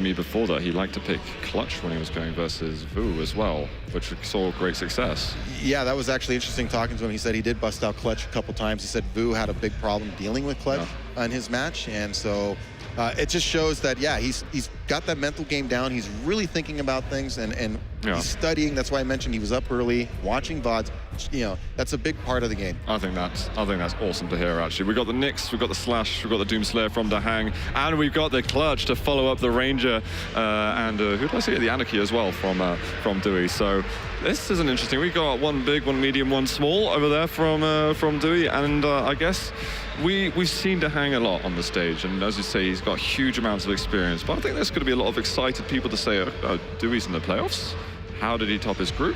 me before that he liked to pick clutch when he was going versus Vu as well, which saw great success. Yeah, that was actually interesting talking to him. He said he did bust out clutch a couple times. He said Vu had a big problem dealing with clutch in his match, and so it just shows that, yeah, he's got that mental game down. He's really thinking about things, and he's studying. That's why I mentioned he was up early, watching VODs. You know, that's a big part of the game. I think that's awesome to hear, actually. We've got the Nyx, we've got the Slash, we've got the Doomslayer from DaHanG, and we've got the Clutch to follow up the Ranger, and who did I see? The Anarchy as well from dooi. So this is an interesting. We got one big, one medium, one small over there from dooi, and I guess we've seen DaHanG a lot on the stage, and as you say, he's got huge amounts of experience. But I think there's going to be a lot of excited people to say, oh, doooi's in the playoffs. How did he top his group?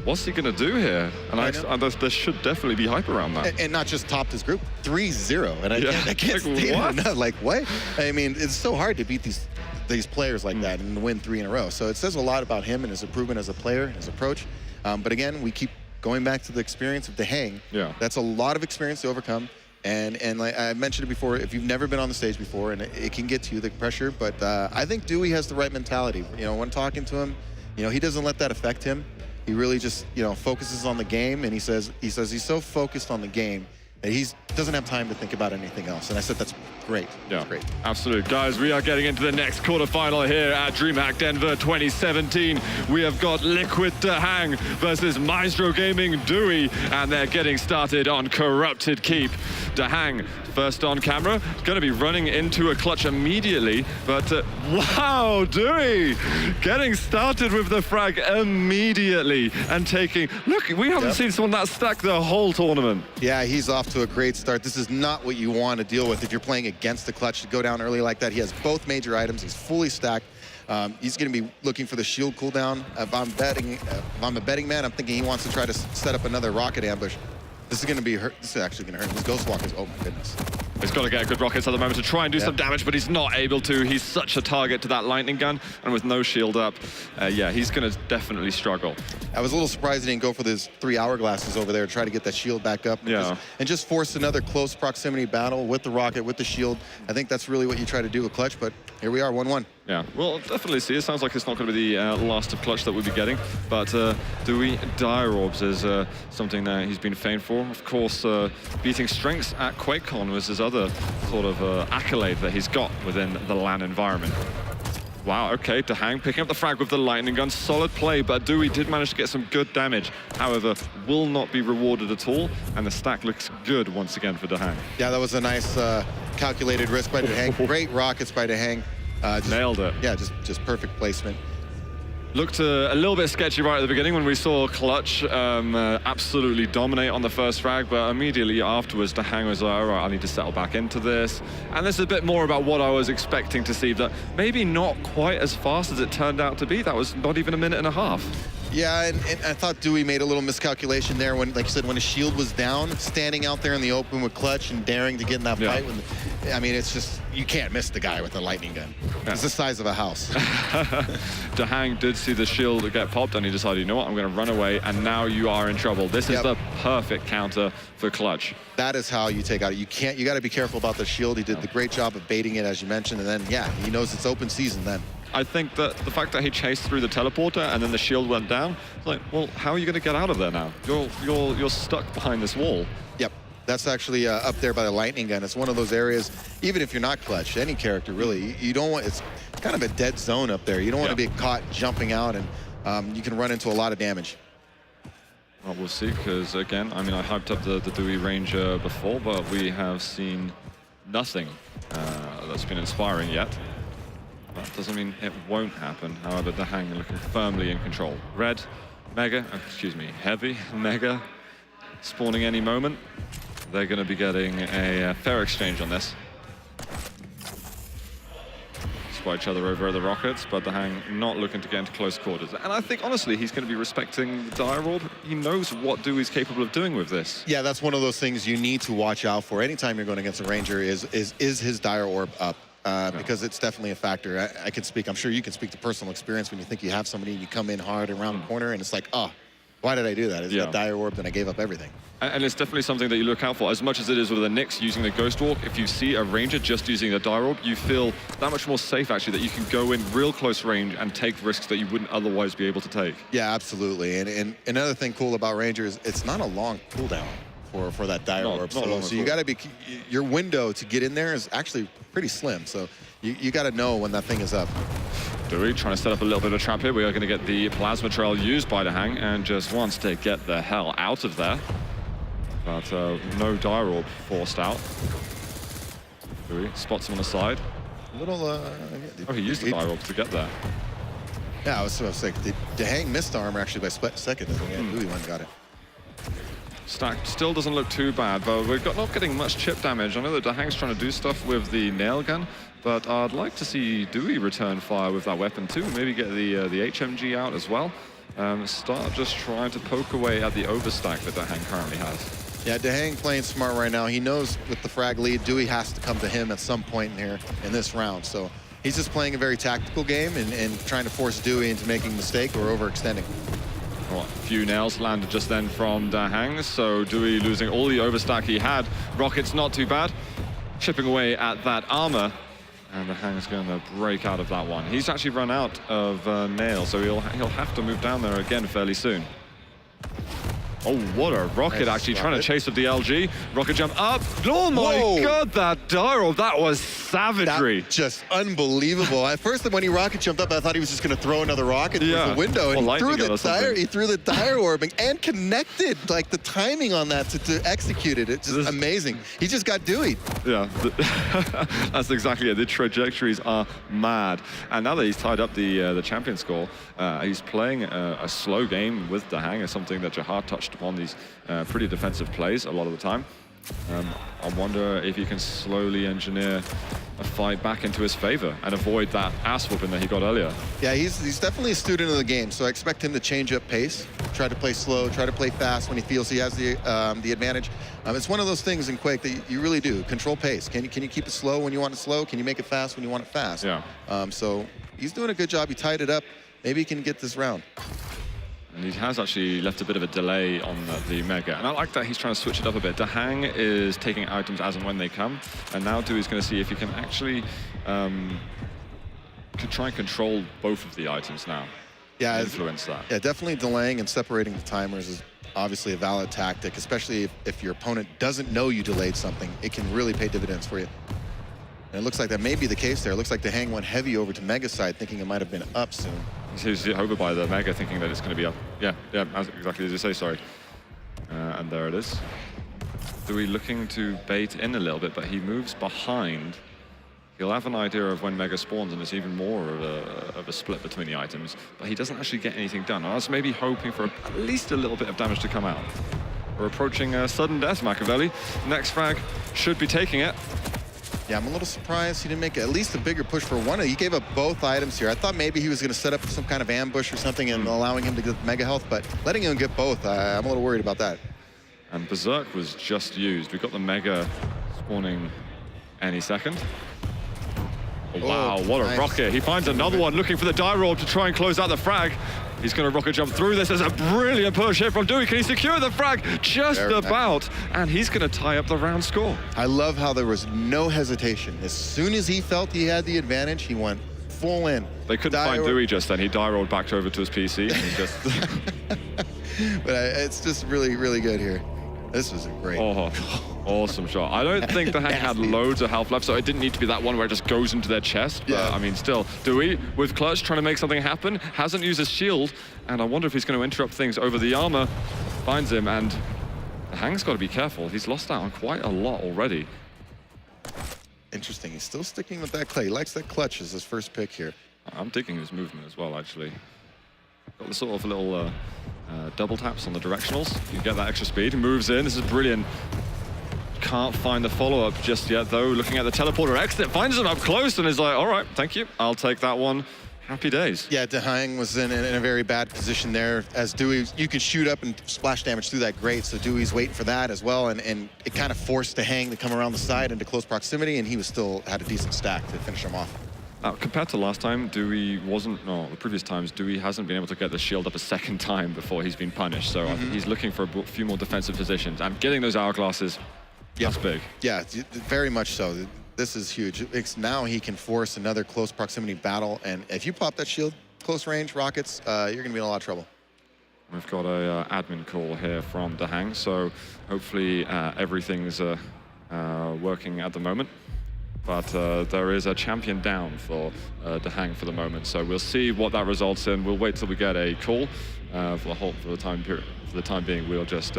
What's he going to do here? And there should definitely be hype around that. And not just topped his group, 3-0. And I can't say enough. Like, what? I mean, it's so hard to beat these players like that and win 3 in a row. So it says a lot about him and his improvement as a player, his approach. But again, we keep going back to the experience of DaHanG. Yeah. That's a lot of experience to overcome. And like I mentioned it before, if you've never been on the stage before, and it can get to you, the pressure, but I think dooi has the right mentality. You know, when talking to him, you know, he doesn't let that affect him. He really just, you know, focuses on the game, and he says he's so focused on the game that he doesn't have time to think about anything else. And I said that's great. Yeah, that's great. Absolutely. Guys, we are getting into the next quarterfinal here at DreamHack Denver 2017. We have got Liquid DaHanG versus Maestro Gaming dooi, and they're getting started on Corrupted Keep. DaHanG first on camera, going to be running into a clutch immediately, but wow, dooi getting started with the frag immediately and taking, look, we haven't seen someone that stacked the whole tournament. Yeah, he's off to a great start. This is not what you want to deal with if you're playing against the clutch, to go down early like that. He has both major items, he's fully stacked. He's going to be looking for the shield cooldown. If I'm a betting man, I'm thinking he wants to try to set up another rocket ambush. This is going to be hurt. This is actually going to hurt. This Ghost Walk is, oh my goodness. He's got to get good rockets at the moment to try and do some damage, but he's not able to. He's such a target to that lightning gun, and with no shield up, yeah, he's going to definitely struggle. I was a little surprised he didn't go for those 3 hourglasses over there to try to get that shield back up. And just force another close proximity battle with the rocket, with the shield. I think that's really what you try to do with clutch, but here we are, 1-1. Yeah, we'll definitely see. It sounds like it's not going to be the last of clutch that we'll be getting, but dooi Dire Orbs is something that he's been famed for. Of course, beating Strengths at QuakeCon was his other sort of accolade that he's got within the LAN environment. Wow, okay, DaHanG picking up the frag with the lightning gun. Solid play, but dooi did manage to get some good damage. However, will not be rewarded at all, and the stack looks good once again for DaHanG. Yeah, that was a nice calculated risk by DaHanG. Great rockets by DaHanG. Nailed it. Yeah, just perfect placement. Looked a little bit sketchy right at the beginning when we saw Clutch absolutely dominate on the first frag, but immediately afterwards, DaHanG was like, all right, I need to settle back into this. And this is a bit more about what I was expecting to see, that maybe not quite as fast as it turned out to be. That was not even a minute and a half. Yeah, and I thought dooi made a little miscalculation there when, like you said, when his shield was down, standing out there in the open with clutch and daring to get in that fight. I mean, it's just, you can't miss the guy with a lightning gun. Yeah. It's the size of a house. DaHanG did see the shield get popped, and he decided, you know what, I'm going to run away, and now you are in trouble. This is the perfect counter for clutch. That is how you take out. You got to be careful about the shield. He did the great job of baiting it, as you mentioned, and then, yeah, he knows it's open season then. I think that the fact that he chased through the teleporter and then the shield went down, it's like, well, how are you going to get out of there now? You're stuck behind this wall. Yep, that's actually up there by the lightning gun. It's one of those areas, even if you're not clutch, any character really, you don't want, it's kind of a dead zone up there. You don't want to be caught jumping out, and you can run into a lot of damage. Well, we'll see, because again, I mean, I hyped up the dooi Ranger before, but we have seen nothing that's been inspiring yet. That doesn't mean it won't happen. However, DaHanG looking firmly in control. Red, Mega, excuse me, Heavy, Mega, spawning any moment. They're going to be getting a fair exchange on this. Spot each other over the rockets, but DaHanG not looking to get into close quarters. And I think, honestly, he's going to be respecting the Dire Orb. He knows what dooi is capable of doing with this. Yeah, that's one of those things you need to watch out for. Anytime you're going against a Ranger is his Dire Orb up? Because it's definitely a factor. I can speak, I'm sure you can speak to personal experience when you think you have somebody and you come in hard around the corner and it's like, oh, why did I do that? Is that dire orb, then I gave up everything. And it's definitely something that you look out for. As much as it is with the Nyx using the Ghost Walk, if you see a Ranger just using the dire orb, you feel that much more safe, actually, that you can go in real close range and take risks that you wouldn't otherwise be able to take. Yeah, absolutely. And another thing cool about Ranger is it's not a long cooldown for that dire orb. So you got to be, your window to get in there is actually pretty slim. So you got to know when that thing is up. dooi trying to set up a little bit of a trap here. We are going to get the plasma trail used by DaHanG and just wants to get the hell out of there. But no dire orb forced out. dooi spots him on the side. A little, oh, he used the dire orb to get there. Yeah, I was like, DaHanG missed armor actually by split second. dooi went and got it. Stack still doesn't look too bad, but we're not getting much chip damage. I know that DaHanG's trying to do stuff with the nail gun, but I'd like to see dooi return fire with that weapon too. Maybe get the HMG out as well. Start just trying to poke away at the overstack that DaHanG currently has. Yeah, DaHanG playing smart right now. He knows with the frag lead, dooi has to come to him at some point in here in this round. So he's just playing a very tactical game and trying to force dooi into making a mistake or overextending. Well, a few nails landed just then from DaHanG, so dooi losing all the overstack he had. Rocket's not too bad, chipping away at that armor, and DaHanG's going to break out of that one. He's actually run out of nails, so he'll have to move down there again fairly soon. Oh, what a rocket, actually trying to chase with the LG. Rocket jump up. Oh my God, that dire orb, that was savagery. That just unbelievable. At first, when he rocket jumped up, I thought he was just going to throw another rocket through the window. And he threw the dire orb and connected, like the timing on that to execute it. It's just amazing. He just got dooi. Yeah, that's exactly it. The trajectories are mad. And now that he's tied up the champion score, he's playing a slow game with DaHanG. It's something that Jahar touched upon, these pretty defensive plays a lot of the time. I wonder if he can slowly engineer a fight back into his favor and avoid that ass whooping that he got earlier. Yeah, he's definitely a student of the game, so I expect him to change up pace, try to play slow, try to play fast when he feels he has the advantage. It's one of those things in Quake that you really do, control pace. Can you keep it slow when you want it slow? Can you make it fast when you want it fast? Yeah. So he's doing a good job. He tied it up. Maybe he can get this round. And he has actually left a bit of a delay on the Mega. And I like that he's trying to switch it up a bit. DaHanG is taking items as and when they come. And now dooi is going to see if he can actually try and control both of the items now. Yeah, influence that. Yeah, definitely delaying and separating the timers is obviously a valid tactic, especially if your opponent doesn't know you delayed something. It can really pay dividends for you. And it looks like that may be the case there. It looks like DaHanG went heavy over to Mega side, thinking it might have been up soon. He's over by the Mega, thinking that it's going to be up. Yeah, exactly as you say, sorry. And there it is. dooi looking to bait in a little bit, but he moves behind. He'll have an idea of when Mega spawns, and it's even more of a split between the items, but he doesn't actually get anything done. I was maybe hoping for at least a little bit of damage to come out. We're approaching sudden death, Machiavelli. Next frag should be taking it. Yeah, I'm a little surprised he didn't make at least a bigger push for one. He gave up both items here. I thought maybe he was going to set up some kind of ambush or something and allowing him to get Mega health, but letting him get both, I'm a little worried about that. And Berserk was just used. We've got the Mega spawning any second. Oh, wow, what a rocket. He finds another one looking for the dire orb to try and close out the frag. He's going to rocket jump through this. There's a brilliant push here from dooi. Can he secure the frag? Just about. And he's going to tie up the round score. I love how there was no hesitation. As soon as he felt he had the advantage, he went full in. They couldn't find dooi just then. He dire orbed back over to his PC. And he just but it's just really, really good here. This was a great. Oh, awesome shot. I don't think DaHanG had loads of health left, so it didn't need to be that one where it just goes into their chest. But, I mean, still, dooi with Clutch trying to make something happen, hasn't used his shield, and I wonder if he's going to interrupt things over the armor. Finds him, and DaHanG's got to be careful. He's lost out on quite a lot already. Interesting. He's still sticking with that clay. He likes that Clutch as his first pick here. I'm digging his movement as well, actually. Got the sort of little double taps on the directionals. You get that extra speed. Moves in. This is brilliant. Can't find the follow-up just yet, though. Looking at the teleporter exit, finds him up close and is like, all right, thank you. I'll take that one. Happy days. Yeah, DaHanG was in a very bad position there. As dooi, you can shoot up and splash damage through that grate, so doi's waiting for that as well, and it kind of forced DaHanG to come around the side into close proximity, and he was still had a decent stack to finish him off. Compared to last time, Dewey wasn't, no, the previous times, Dewey hasn't been able to get the shield up a second time before he's been punished. So I think he's looking for a few more defensive positions. And getting those hourglasses, that's big. Yeah, very much so. This is huge. Now he can force another close proximity battle. And if you pop that shield, close range rockets, you're going to be in a lot of trouble. We've got a admin call here from DaHanG. So hopefully everything's working at the moment. But there is a champion down for DaHanG for the moment, so we'll see what that results in. We'll wait till we get a call for the time period. For the time being, we'll just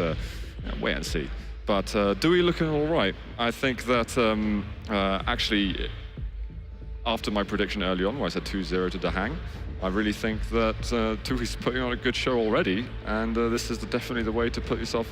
wait and see. But Dewey looking all right. I think that actually, after my prediction early on, where I said 2-0 to DaHanG, I really think that Dewey's putting on a good show already, and this is definitely the way to put yourself,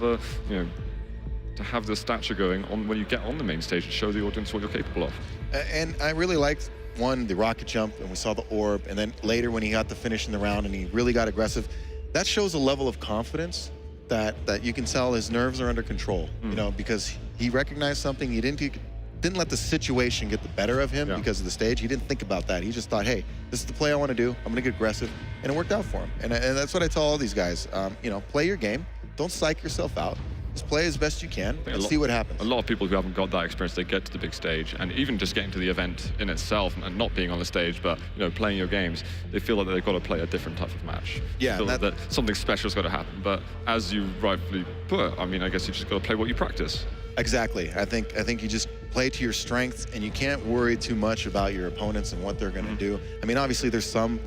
to have the stature going on when you get on the main stage and show the audience what you're capable of. And I really liked, one, the rocket jump, and we saw the orb, and then later when he got to finish in the round and he really got aggressive, that shows a level of confidence that you can tell his nerves are under control, you know, because he recognized something. He didn't let the situation get the better of him because of the stage. He didn't think about that. He just thought, hey, this is the play I want to do. I'm going to get aggressive, and it worked out for him. And that's what I tell all these guys. You know, play your game. Don't psych yourself out. Just play as best you can and see what happens. A lot of people who haven't got that experience, they get to the big stage, and even just getting to the event in itself and not being on the stage, but playing your games, they feel like they've got to play a different type of match. Yeah, feel that something special's got to happen. But as you rightfully put, I mean, I guess you just got to play what you practice. Exactly. I think you just play to your strengths, and you can't worry too much about your opponents and what they're going to do. I mean, obviously there's some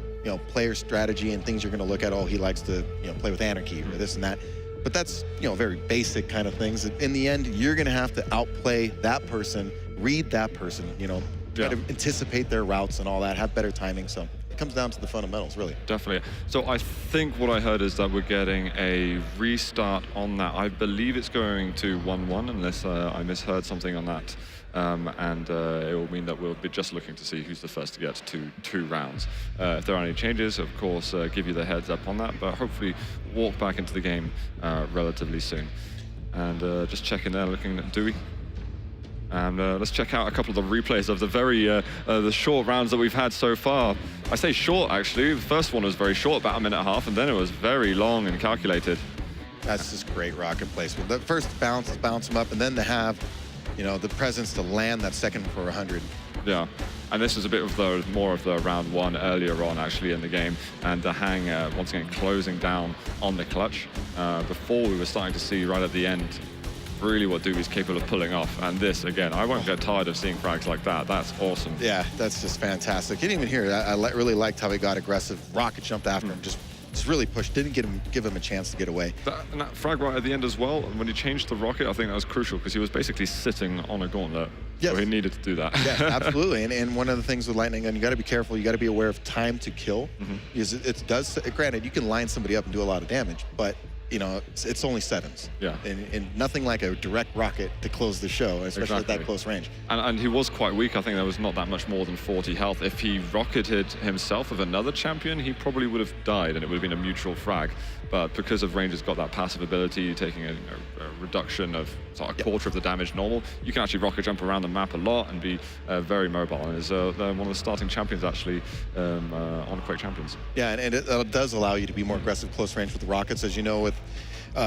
player strategy and things you're going to look at. Oh, he likes to play with anarchy or this and that. But that's, very basic kind of things. In the end, you're going to have to outplay that person, read that person, try to anticipate their routes and all that, have better timing. So it comes down to the fundamentals, really. Definitely. So I think what I heard is that we're getting a restart on that. I believe it's going to 1-1, unless I misheard something on that. And it will mean that we'll be just looking to see who's the first to get to 2 rounds. If there are any changes, of course, give you the heads up on that, but hopefully walk back into the game relatively soon. And just checking there, looking at Dewey. And let's check out a couple of the replays of the the short rounds that we've had so far. I say short, actually. The first one was very short, about 1.5 minutes, and then it was very long and calculated. That's just great rocket placement. The first bounce them up, and then to have the presence to land that second for 100. Yeah, and this is a bit of more of the round 1 earlier on actually in the game, and DaHanG once again closing down on the clutch. Before we were starting to see right at the end really what Dewey's capable of pulling off, and this again, I won't get tired of seeing frags like that. That's awesome. Yeah, that's just fantastic. You didn't even hear it. I really liked how he got aggressive. Rocket jumped after him, just really pushed, didn't give him a chance to get away. And that frag right at the end as well, and when he changed the rocket, I think that was crucial because he was basically sitting on a gauntlet. Yes. So he needed to do that. Yeah, absolutely. And one of the things with lightning gun, you got to be careful. You got to be aware of time to kill. Because it does, granted, you can line somebody up and do a lot of damage, but it's only seconds. Yeah. And nothing like a direct rocket to close the show, especially at that close range. And he was quite weak. I think there was not that much more than 40 health. If he rocketed himself with another champion, he probably would have died, and it would have been a mutual frag. But because of Ranger's got that passive ability, taking a reduction of sort of a quarter of the damage normal, you can actually rocket jump around the map a lot and be very mobile. And is one of the starting champions actually on Quake Champions. Yeah, and it does allow you to be more aggressive close range with the rockets. As you know, with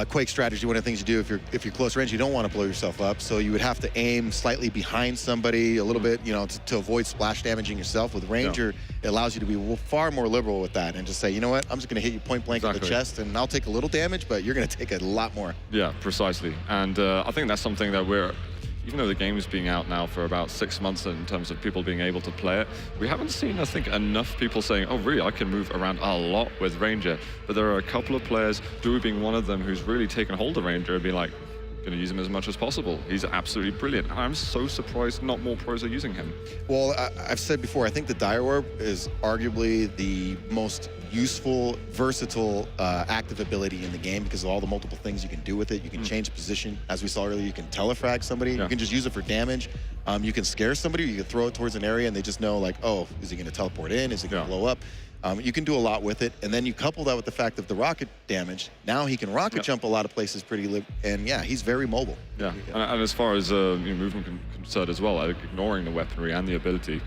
Quake strategy, one of the things you do if you're close range, you don't want to blow yourself up, so you would have to aim slightly behind somebody a little bit, to avoid splash damaging yourself. With Ranger, it allows you to be far more liberal with that and just say, you know what, I'm just going to hit you point blank in the chest, and I'll take a little damage, but you're going to take a lot more. Yeah, precisely. And I think that's something that even though the game is being out now for about 6 months in terms of people being able to play it, we haven't seen, I think, enough people saying, oh, really, I can move around a lot with Ranger. But there are a couple of players, Dewey being one of them, who's really taken hold of Ranger and been like, going to use him as much as possible. He's absolutely brilliant. And I'm so surprised not more pros are using him. Well, I've said before, I think the Dire Orb is arguably the most useful, versatile, active ability in the game because of all the multiple things you can do with it. You can change position. As we saw earlier, you can telefrag somebody. You can just use it for damage. You can scare somebody, or you can throw it towards an area and they just know, like, oh, is he going to teleport in? Is he going to blow up? You can do a lot with it, and then you couple that with the fact of the rocket damage. Now he can rocket jump a lot of places and yeah, he's very mobile. Yeah, and as far as movement concerned as well, ignoring the weaponry and the ability,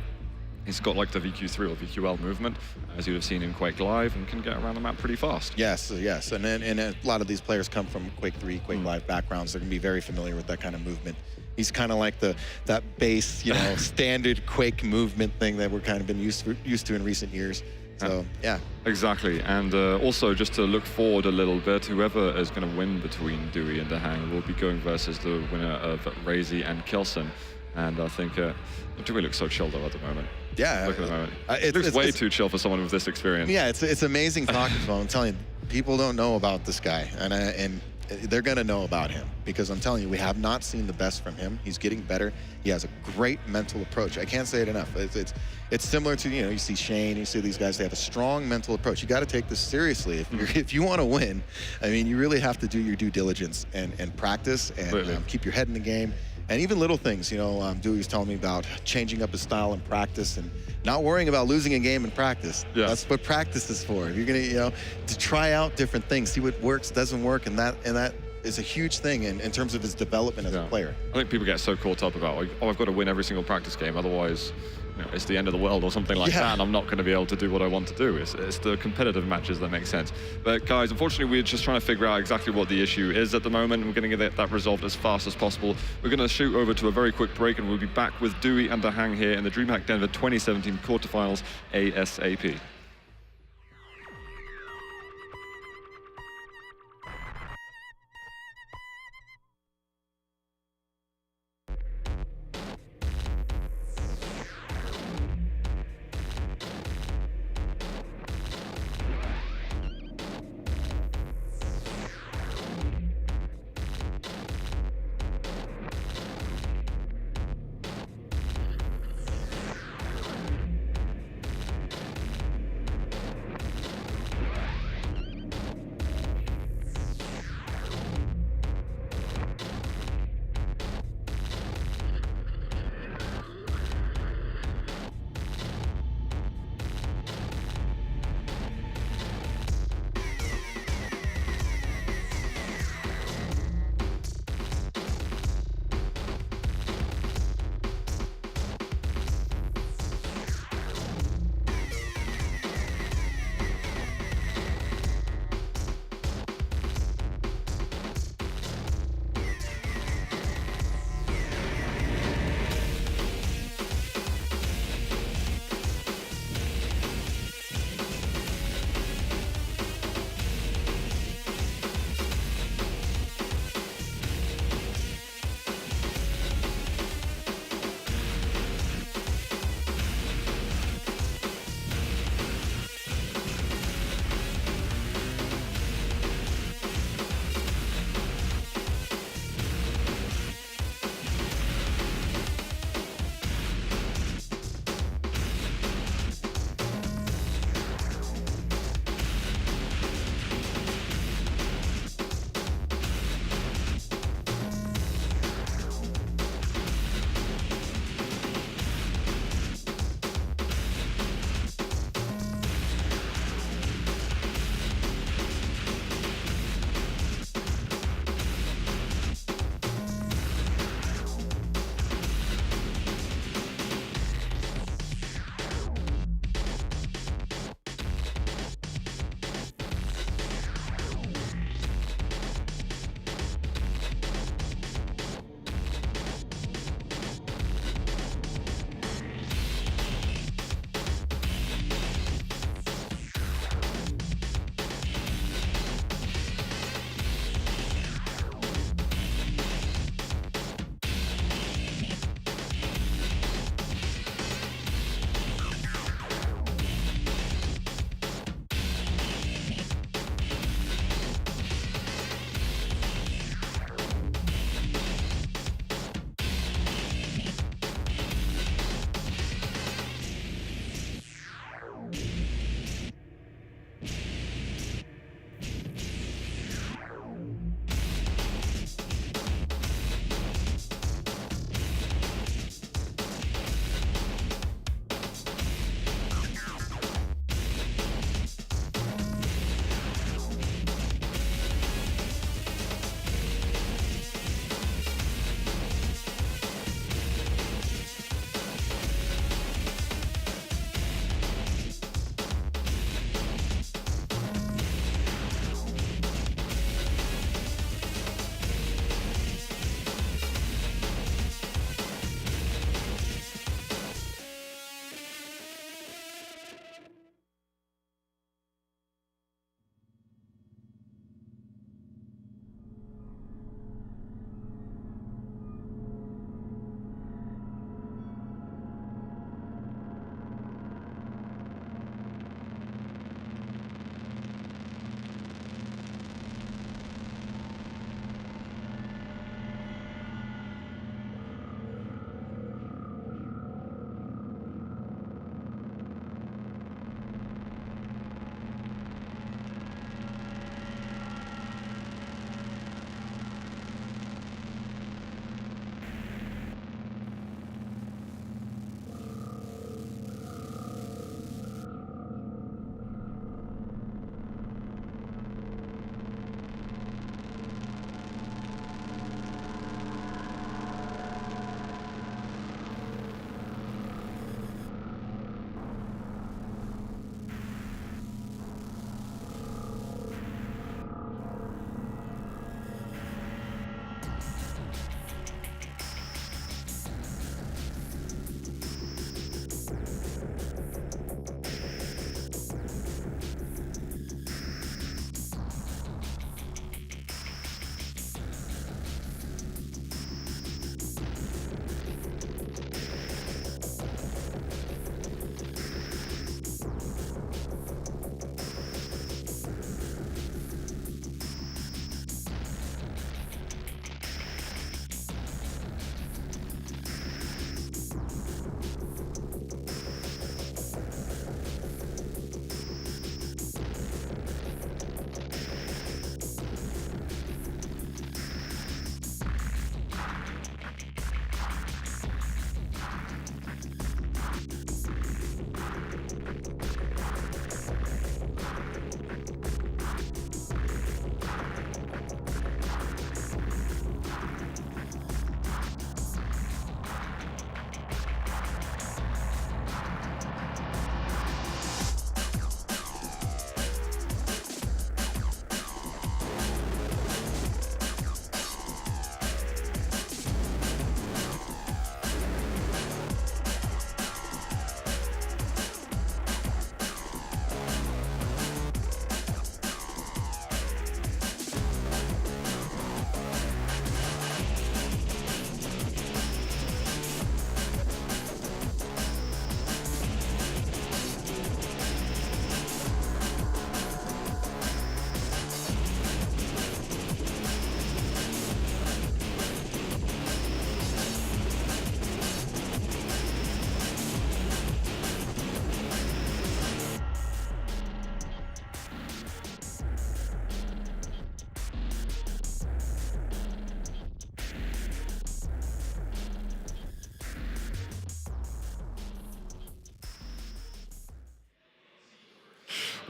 He's got like the VQ3 or VQL movement, as you'd have seen in Quake Live, and can get around the map pretty fast. Yes, yes. And a lot of these players come from Quake 3, Quake Live backgrounds. They're going to be very familiar with that kind of movement. He's kind of like that base, you know, standard Quake movement thing that we're kind of been used to in recent years. So, yeah. Exactly. And also, just to look forward a little bit, whoever is going to win between dooi and DaHanG will be going versus the winner of Razy and Kelson. And I think dooi looks so chill, though, at the moment. Yeah. Look at the moment. It looks way too chill for someone with this experience. Yeah, it's amazing talking to him. I'm telling you, people don't know about this guy. And they're going to know about him because I'm telling you, we have not seen the best from him. He's getting better. He has a great mental approach. I can't say it enough. It's similar to, you know, you see Shane, you see these guys, they have a strong mental approach. You got to take this seriously. If you want to win, I mean, you really have to do your due diligence and practice and keep your head in the game. And even little things, you know, dooi was telling me about changing up his style in practice and not worrying about losing a game in practice. Yeah. That's what practice is for. If you're gonna, you know, to try out different things, see what works, doesn't work, and that is a huge thing in terms of his development as a player. I think people get so caught up about, like, oh, I've got to win every single practice game, otherwise, you know, it's the end of the world or something like that, and I'm not going to be able to do what I want to do. It's the competitive matches that make sense. But guys, unfortunately, we're just trying to figure out exactly what the issue is at the moment. We're going to get that resolved as fast as possible. We're going to shoot over to a very quick break, and we'll be back with dooi and DaHanG here in the DreamHack Denver 2017 quarterfinals ASAP.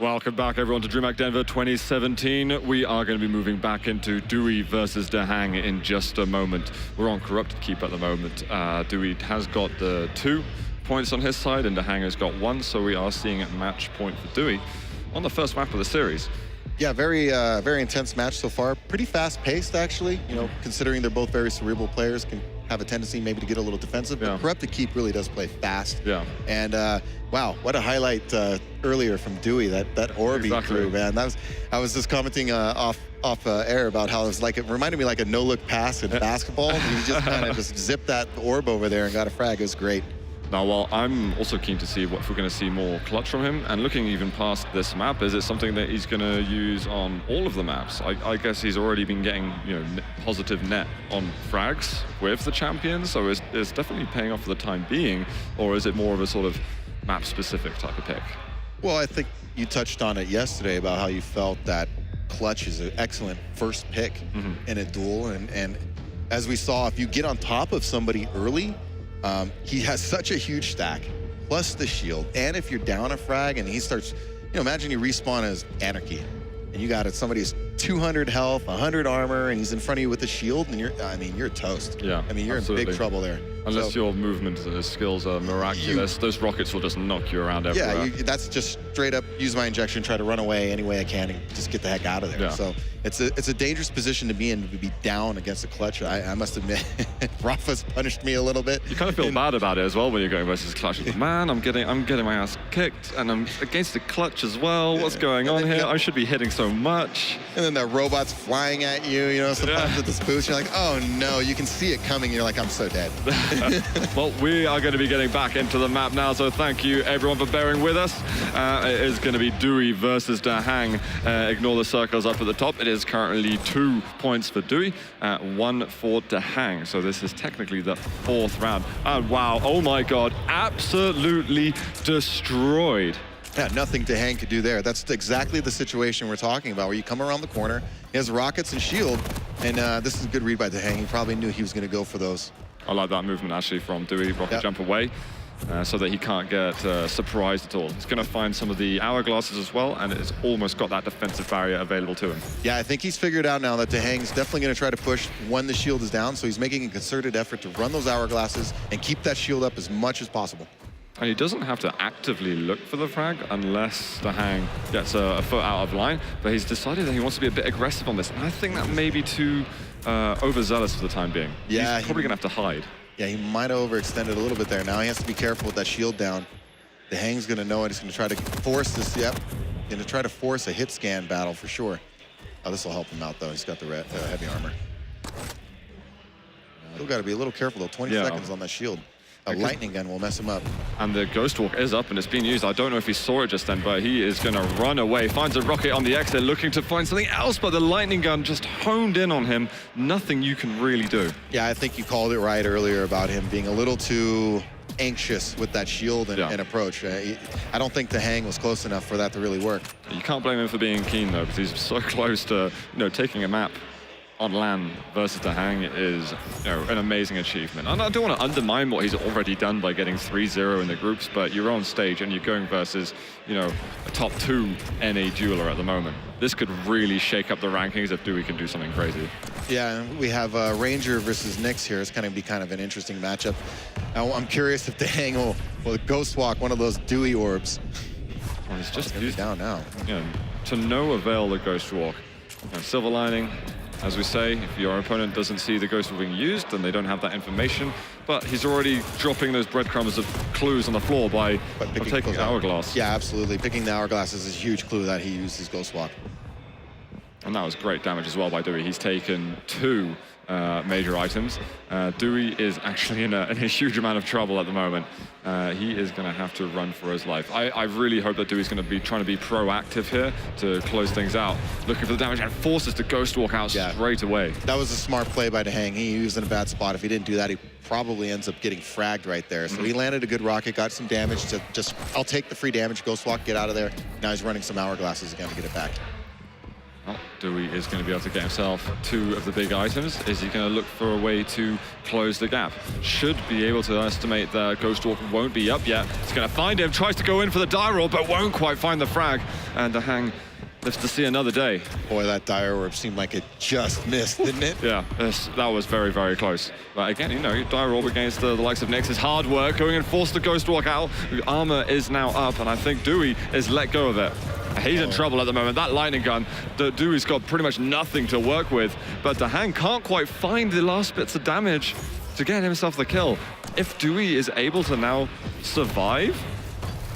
Welcome back, everyone, to DreamHack Denver 2017. We are going to be moving back into dooi versus DaHanG in just a moment. We're on Corrupted Keep at the moment. dooi has got the 2 points on his side, and DaHanG has got 1, so we are seeing a match point for dooi on the first map of the series. Yeah, very intense match so far. Pretty fast-paced, actually. You know, considering they're both very cerebral players, can have a tendency maybe to get a little defensive. But Corrupted Keep really does play fast. Yeah. And wow, what a highlight earlier from dooi. That orb he threw, man. I was just commenting off air about how it was like, it reminded me like a no-look pass in basketball. He just kind of just zipped that orb over there and got a frag. It was great. Now, while I'm also keen to see if we're going to see more clutch from him, and looking even past this map, is it something that he's going to use on all of the maps? I guess he's already been getting, you know, positive net on frags with the champions, so it's definitely paying off for the time being, or is it more of a sort of map-specific type of pick? Well, I think you touched on it yesterday about how you felt that clutch is an excellent first pick in a duel, and as we saw, if you get on top of somebody early, he has such a huge stack, plus the shield. And if you're down a frag and he starts, you know, imagine you respawn as Anarchy and you got it, somebody's 200 health, 100 armor, and he's in front of you with a shield, and you're toast. Yeah, I mean, you're in big trouble there. Unless your movement skills are miraculous, those rockets will just knock you around everywhere. Yeah, that's just straight up use my injection, try to run away any way I can, and just get the heck out of there. Yeah. So it's a dangerous position to be in, to be down against a clutch. I must admit, Rafa's punished me a little bit. You kind of feel bad about it as well when you're going versus clutch. Man, I'm getting my ass kicked, and I'm against the clutch as well. What's going on here? I should be hitting so much. And then the robot's flying at you, you know, sometimes with this boost, you're like, oh no, you can see it coming, you're like, I'm so dead. Well, we are going to be getting back into the map now, so thank you everyone for bearing with us. It is going to be dooi versus DaHanG. Ignore the circles up at the top. It is currently 2 points for dooi, 1 for DaHanG. So this is technically the 4th round. And wow, oh my God, absolutely destroyed. Yeah, nothing DaHanG could do there. That's exactly the situation we're talking about, where you come around the corner, he has rockets and shield, and this is a good read by DaHanG. He probably knew he was going to go for those. I like that movement actually from dooi, rocket jump away, so that he can't get surprised at all. He's going to find some of the hourglasses as well, and it's almost got that defensive barrier available to him. Yeah, I think he's figured out now that DaHanG's definitely going to try to push when the shield is down, so he's making a concerted effort to run those hourglasses and keep that shield up as much as possible. And he doesn't have to actively look for the frag unless DaHanG gets a foot out of line, but he's decided that he wants to be a bit aggressive on this, and I think that may be too overzealous for the time being. Yeah, he's probably going to have to hide. Yeah, he might have overextended a little bit there. Now he has to be careful with that shield down. DaHanG's going to know it. He's going to try to force this. Yep, going to try to force a hit scan battle for sure. Oh, this will help him out though. He's got the heavy armor. Still got to be a little careful though. 20 seconds on that shield. A lightning gun will mess him up. And the Ghost Walk is up and it's being used. I don't know if he saw it just then, but he is going to run away. Finds a rocket on the exit, looking to find something else, but the lightning gun just honed in on him. Nothing you can really do. Yeah, I think you called it right earlier about him being a little too anxious with that shield and approach. I don't think DaHanG was close enough for that to really work. You can't blame him for being keen though, because he's so close to, you know, taking a map on LAN versus DaHanG is, you know, an amazing achievement. And I don't want to undermine what he's already done by getting 3-0 in the groups, but you're on stage and you're going versus, you know, a top 2 NA dueler at the moment. This could really shake up the rankings if dooi can do something crazy. Yeah, we have Ranger versus Nyx here. It's going to be kind of an interesting matchup. Now, I'm curious if DaHanG will Ghost Walk one of those dooi orbs. Well, he's just used down now. You know, to no avail the Ghost Walk. You know, silver lining. As we say, if your opponent doesn't see the Ghost Walk being used, then they don't have that information. But he's already dropping those breadcrumbs of clues on the floor by taking the hourglass. Yeah, absolutely. Picking the hourglass is a huge clue that he used his Ghost Walk. And that was great damage as well by dooi. He's taken 2 major items. dooi is actually in a huge amount of trouble at the moment. He is going to have to run for his life. I really hope that dooi is going to be trying to be proactive here to close things out, looking for the damage, and forces the Ghost Walk out straight away. That was a smart play by DaHanG. He was in a bad spot. If he didn't do that, he probably ends up getting fragged right there. So he landed a good rocket, got some damage to just, I'll take the free damage, Ghost Walk, get out of there. Now he's running some hourglasses again to get it back. Well, Dewey is going to be able to get himself 2 of the big items. Is he going to look for a way to close the gap? Should be able to estimate that Ghost Walk won't be up yet. He's going to find him, tries to go in for the die roll, but won't quite find the frag. And DaHanG lives to see another day. Boy, that dire orb seemed like it just missed, didn't it? Yeah, that was very, very close. But again, you know, dire orb against the likes of Nyx is hard work, going and forced the Ghost Walk out. Armor is now up, and I think Dewey is let go of it. He's in trouble at the moment. That lightning gun, Dewey's got pretty much nothing to work with, but DaHanG can't quite find the last bits of damage to get himself the kill. If Dewey is able to now survive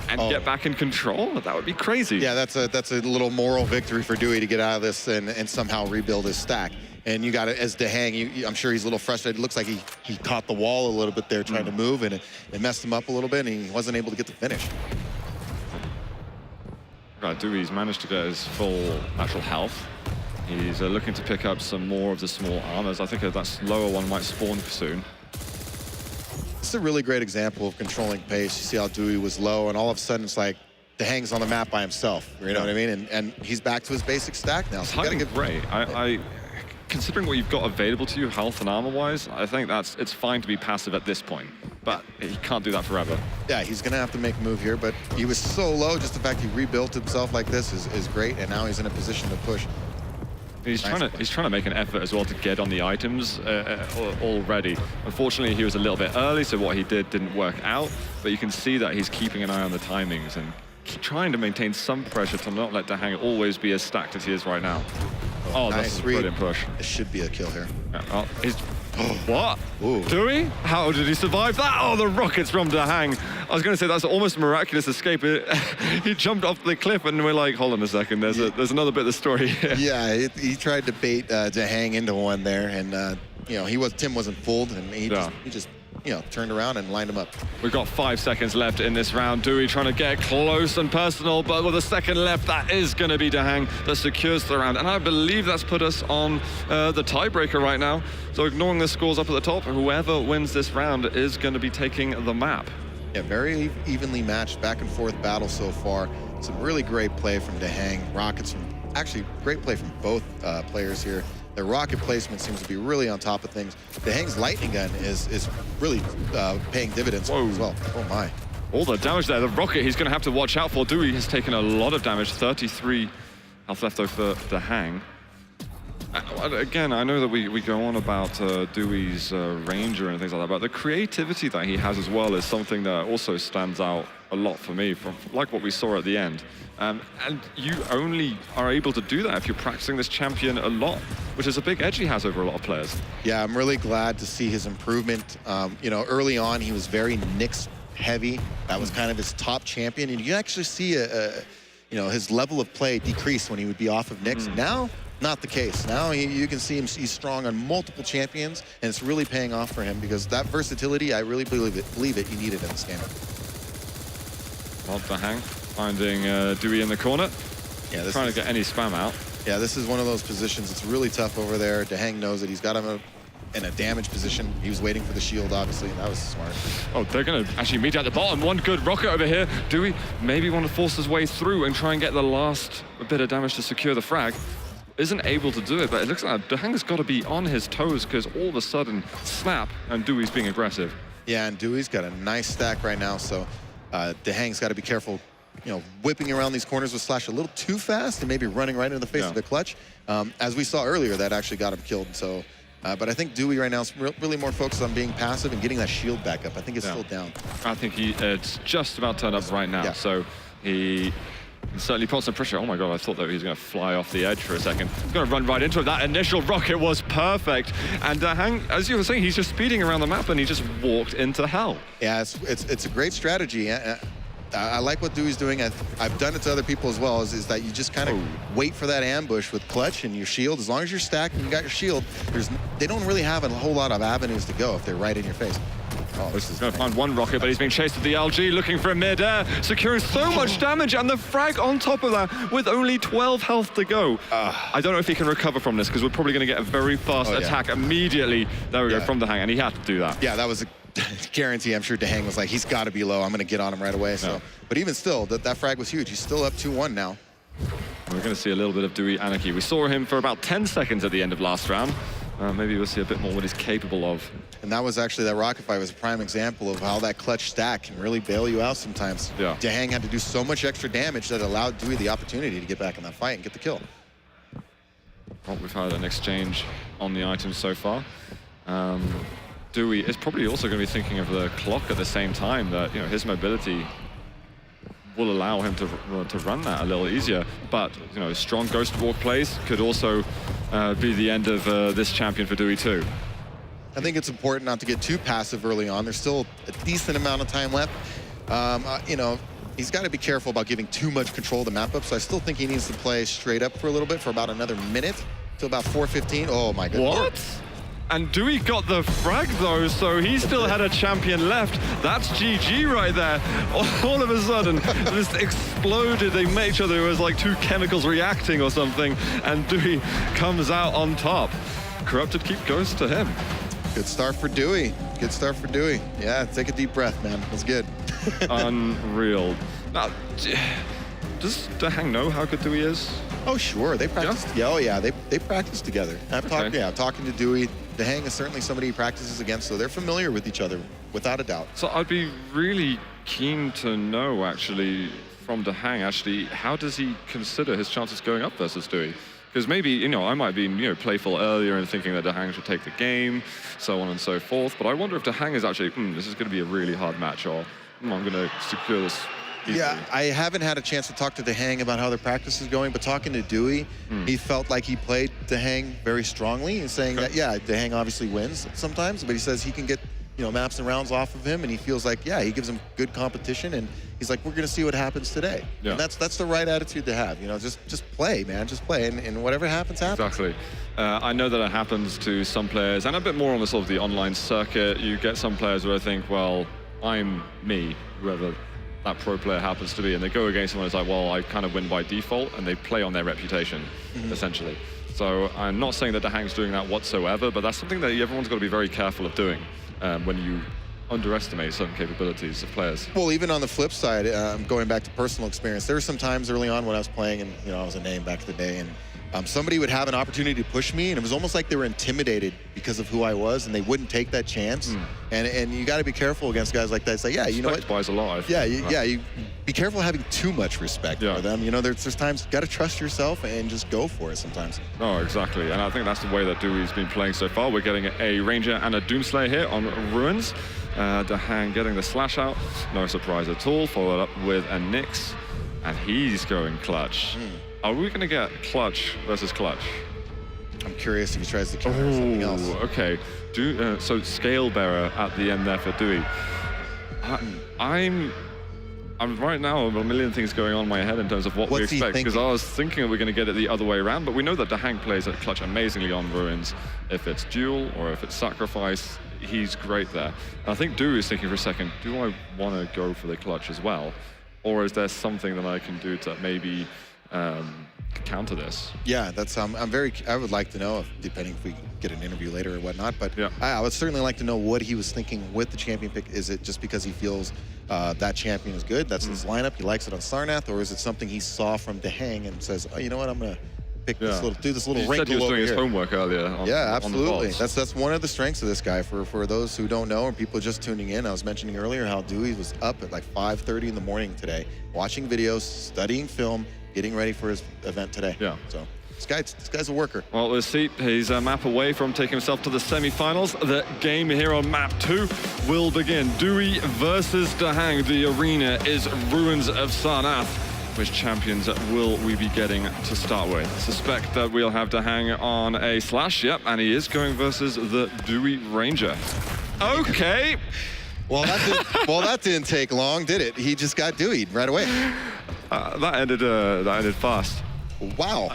and get back in control, that would be crazy. Yeah, that's a little moral victory for Dewey to get out of this and somehow rebuild his stack. And you got it as DaHanG, I'm sure he's a little frustrated. It looks like he caught the wall a little bit there trying to move, and it messed him up a little bit, and he wasn't able to get the finish. Dewey's managed to get his full natural health. He's looking to pick up some more of the small armors. I think that slower one might spawn soon. This is a really great example of controlling pace. You see how Dewey was low, and all of a sudden it's like DaHanG's on the map by himself. You know what I mean? And he's back to his basic stack now. So you gotta give great. Considering what you've got available to you, health and armor-wise, I think it's fine to be passive at this point. But he can't do that forever. Yeah, he's gonna have to make a move here, but he was so low, just the fact he rebuilt himself like this is great, and now he's in a position to push. He's trying to make an effort as well to get on the items already. Unfortunately, he was a little bit early, so what he didn't work out, but you can see that he's keeping an eye on the timings and trying to maintain some pressure to not let DaHanG always be as stacked as he is right now. Oh, nice that's a brilliant push. This should be a kill here. Yeah, what? Ooh. Dewey? How did he survive that? Oh, the rockets from DaHanG. I was going to say that's almost a miraculous escape. He jumped off the cliff, and we're like, hold on a second. There's another bit of the story here. Yeah, he tried to bait DaHanG into one there, and you know Tim wasn't fooled, and he just turned around and lined him up. We've got 5 seconds left in this round. Dewey trying to get close and personal, but with a second left, that is going to be DaHanG that secures the round. And I believe that's put us on the tiebreaker right now. So ignoring the scores up at the top, whoever wins this round is going to be taking the map. Yeah, very evenly matched back and forth battle so far. Some really great play from DaHanG. Rockets actually great play from both players here. Their rocket placement seems to be really on top of things. DaHanG's lightning gun is really paying dividends as well. Oh my. All the damage there. The rocket he's going to have to watch out for. Dewey has taken a lot of damage. 33 health left over for DaHanG. Again, I know that we go on about Dewey's Ranger and things like that, but the creativity that he has as well is something that also stands out a lot for me, from like what we saw at the end. And you only are able to do that if you're practicing this champion a lot, which is a big edge he has over a lot of players. Yeah, I'm really glad to see his improvement. Early on, he was very Nyx heavy. That was kind of his top champion, and you actually see his level of play decrease when he would be off of Nyx. Now, not the case. Now you can see he's strong on multiple champions, and it's really paying off for him because that versatility, I really believe it, he needed in this game. Well, DaHanG finding Dewey in the corner. Yeah, trying to get any spam out. Yeah, this is one of those positions. It's really tough over there. DaHanG knows that he's got him in a damage position. He was waiting for the shield, obviously, and that was smart. Oh, they're going to actually meet at the bottom. One good rocket over here. Dewey maybe want to force his way through and try and get the last bit of damage to secure the frag. Isn't able to do it, but it looks like DaHanG's got to be on his toes because all of a sudden, snap, and Dewey's being aggressive. Yeah, and Dewey's got a nice stack right now, so DaHanG's got to be careful, whipping around these corners with Slash a little too fast and maybe running right into the face of the clutch. As we saw earlier, that actually got him killed. So, but I think Dewey right now is really more focused on being passive and getting that shield back up. I think it's still down. I think it's just about turned up right now. So he certainly put some pressure. Oh my God, I thought that he was going to fly off the edge for a second. He's going to run right into it. That initial rocket was perfect. And DaHanG, as you were saying, he's just speeding around the map and he just walked into hell. Yeah, it's a great strategy. I like what Dewey's doing. I've done it to other people as well, is that you just kind of wait for that ambush with clutch and your shield. As long as you're stacked and you got your shield, they don't really have a whole lot of avenues to go if they're right in your face. Oh, this is going to find one rocket, but he's being chased with the LG, looking for a mid-air, securing so much damage, and the frag on top of that with only 12 health to go. I don't know if he can recover from this, because we're probably going to get a very fast attack immediately. There we go, from DaHanG, and he had to do that. Yeah, that was a guarantee. I'm sure DaHanG was like, he's got to be low. I'm going to get on him right away. So, but even still, that frag was huge. He's still up 2-1 now. We're going to see a little bit of dooi anarchy. We saw him for about 10 seconds at the end of last round. Maybe we'll see a bit more what he's capable of. And that was actually, that rocket fight was a prime example of how that clutch stack can really bail you out sometimes. Yeah. DaHanG had to do so much extra damage that allowed dooi the opportunity to get back in that fight and get the kill. Well, we've had an exchange on the items so far. dooi is probably also going to be thinking of the clock at the same time, that his mobility will allow him to run that a little easier. But strong ghost walk plays could also be the end of this champion for dooi too. I think it's important not to get too passive early on. There's still a decent amount of time left. He's got to be careful about giving too much control of the map up. So I still think he needs to play straight up for a little bit, for about another minute, till about 4:15. Oh my goodness. What? And dooi got the frag though, so he still had a champion left. That's GG right there. All of a sudden, this exploded. They made sure there was like two chemicals reacting or something, and dooi comes out on top. Corrupted keep goes to him. Good start for dooi. Good start for dooi. Yeah, take a deep breath, man. That's good. Unreal. Now, does DaHanG know how good dooi is? Oh, sure. They practice. Yeah, oh, yeah. They practice together. I'm talking to dooi. DaHanG is certainly somebody he practices against, so they're familiar with each other, without a doubt. So I'd be really keen to know, actually, from DaHanG, how does he consider his chances going up versus dooi? Because maybe, I might be, playful earlier and thinking that DaHanG should take the game, so on and so forth. But I wonder if DaHanG is actually, this is going to be a really hard match, or I'm going to secure this easily. Yeah, I haven't had a chance to talk to DaHanG about how their practice is going, but talking to dooi, he felt like he played DaHanG very strongly and saying that, yeah, DaHanG obviously wins sometimes, but he says he can get, maps and rounds off of him, and he feels like, yeah, he gives him good competition, and he's like, we're going to see what happens today. Yeah. And that's the right attitude to have, just play, man, just play, and whatever happens, happens. Exactly. I know that it happens to some players, and a bit more on the sort of the online circuit. You get some players where I think, well, I'm me, whoever that pro player happens to be, and they go against someone who's like, well, I kind of win by default, and they play on their reputation, essentially. So I'm not saying that DaHanG's doing that whatsoever, but that's something that everyone's got to be very careful of doing when you underestimate certain capabilities of players. Well, even on the flip side, going back to personal experience, there were some times early on when I was playing, and I was a name back in the day, and somebody would have an opportunity to push me, and it was almost like they were intimidated because of who I was, and they wouldn't take that chance. And you got to be careful against guys like that. It's like, yeah, you know what? Respect buys a lot. You be careful having too much respect for them. There's times you got to trust yourself and just go for it sometimes. Oh, exactly. And I think that's the way that dooi has been playing so far. We're getting a Ranger and a Doomslayer here on Ruins. DaHanG getting the slash out. No surprise at all. Followed up with a Nyx. And he's going clutch. Are we going to get clutch versus clutch? I'm curious if he tries to counter something else. Okay. So scale bearer at the end there for dooi. I'm right now, a million things going on in my head in terms of what we expect, because I was thinking that we're going to get it the other way around, but we know that DaHanG plays at clutch amazingly on Ruins. If it's duel or if it's sacrifice, he's great there. And I think dooi is thinking for a second, do I want to go for the clutch as well? Or is there something that I can do to maybe counter this? Yeah, that's I would like to know, depending if we get an interview later or whatnot, but I would certainly like to know what he was thinking with the champion pick. Is it just because he feels that champion is good, that's his lineup, he likes it on Sarnath, or is it something he saw from DaHanG and says, oh, you know what, I'm gonna pick this little, do this little wrinkle over here. He said he was doing his homework earlier on, absolutely. On the that's one of the strengths of this guy. For those who don't know, or people just tuning in, I was mentioning earlier how dooi was up at like 5:30 in the morning today, watching videos, studying film, getting ready for his event today. Yeah. So this guy's a worker. Well, we'll see. He's a map away from taking himself to the semi-finals. The game here on map 2 will begin. dooi versus DaHanG. The arena is Ruins of Sarnath. Which champions will we be getting to start with? I suspect that we'll have DaHanG on a slash. Yep, and he is going versus the dooi Ranger. Okay. Well, that didn't take long, did it? He just got doied right away. That ended fast. Wow,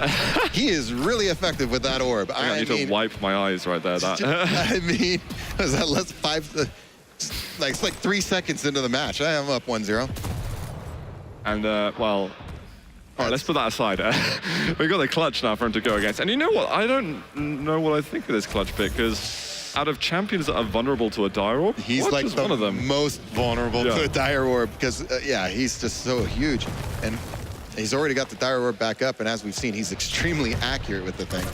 he is really effective with that orb. I need to wipe my eyes right there. I mean, was that less 5? It's like 3 seconds into the match. I am up 1-0. And well, all right, let's put that aside. We've got the clutch now for him to go against. And you know what? I don't know what I think of this clutch pick, because out of champions that are vulnerable to a dire orb, he's like one of them most vulnerable to a dire orb, because he's just so huge. And He's already got the Dire Orb back up, and as we've seen, he's extremely accurate with the thing.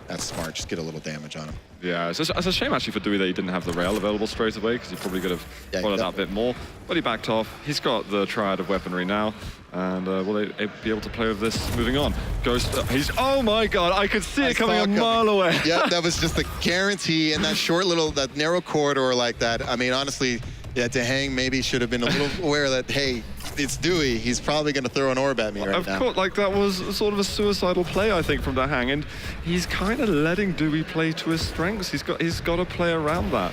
That's smart. Just get a little damage on him. Yeah, it's a shame actually for dowie that he didn't have the rail available straight away, because he probably could have followed that a bit more. But he backed off. He's got the triad of weaponry now, and will they be able to play with this moving on? Ghost, oh my God, I could see it coming a mile away. Yeah, that was just a guarantee in that short little, that narrow corridor like that. I mean, honestly, yeah, DaHanG maybe should have been a little aware that, hey, it's dowie. He's probably going to throw an orb at me right now. Of course, like that was sort of a suicidal play, I think, from DaHanG, and he's kind of letting dowie play to his strengths. He's got to play around that,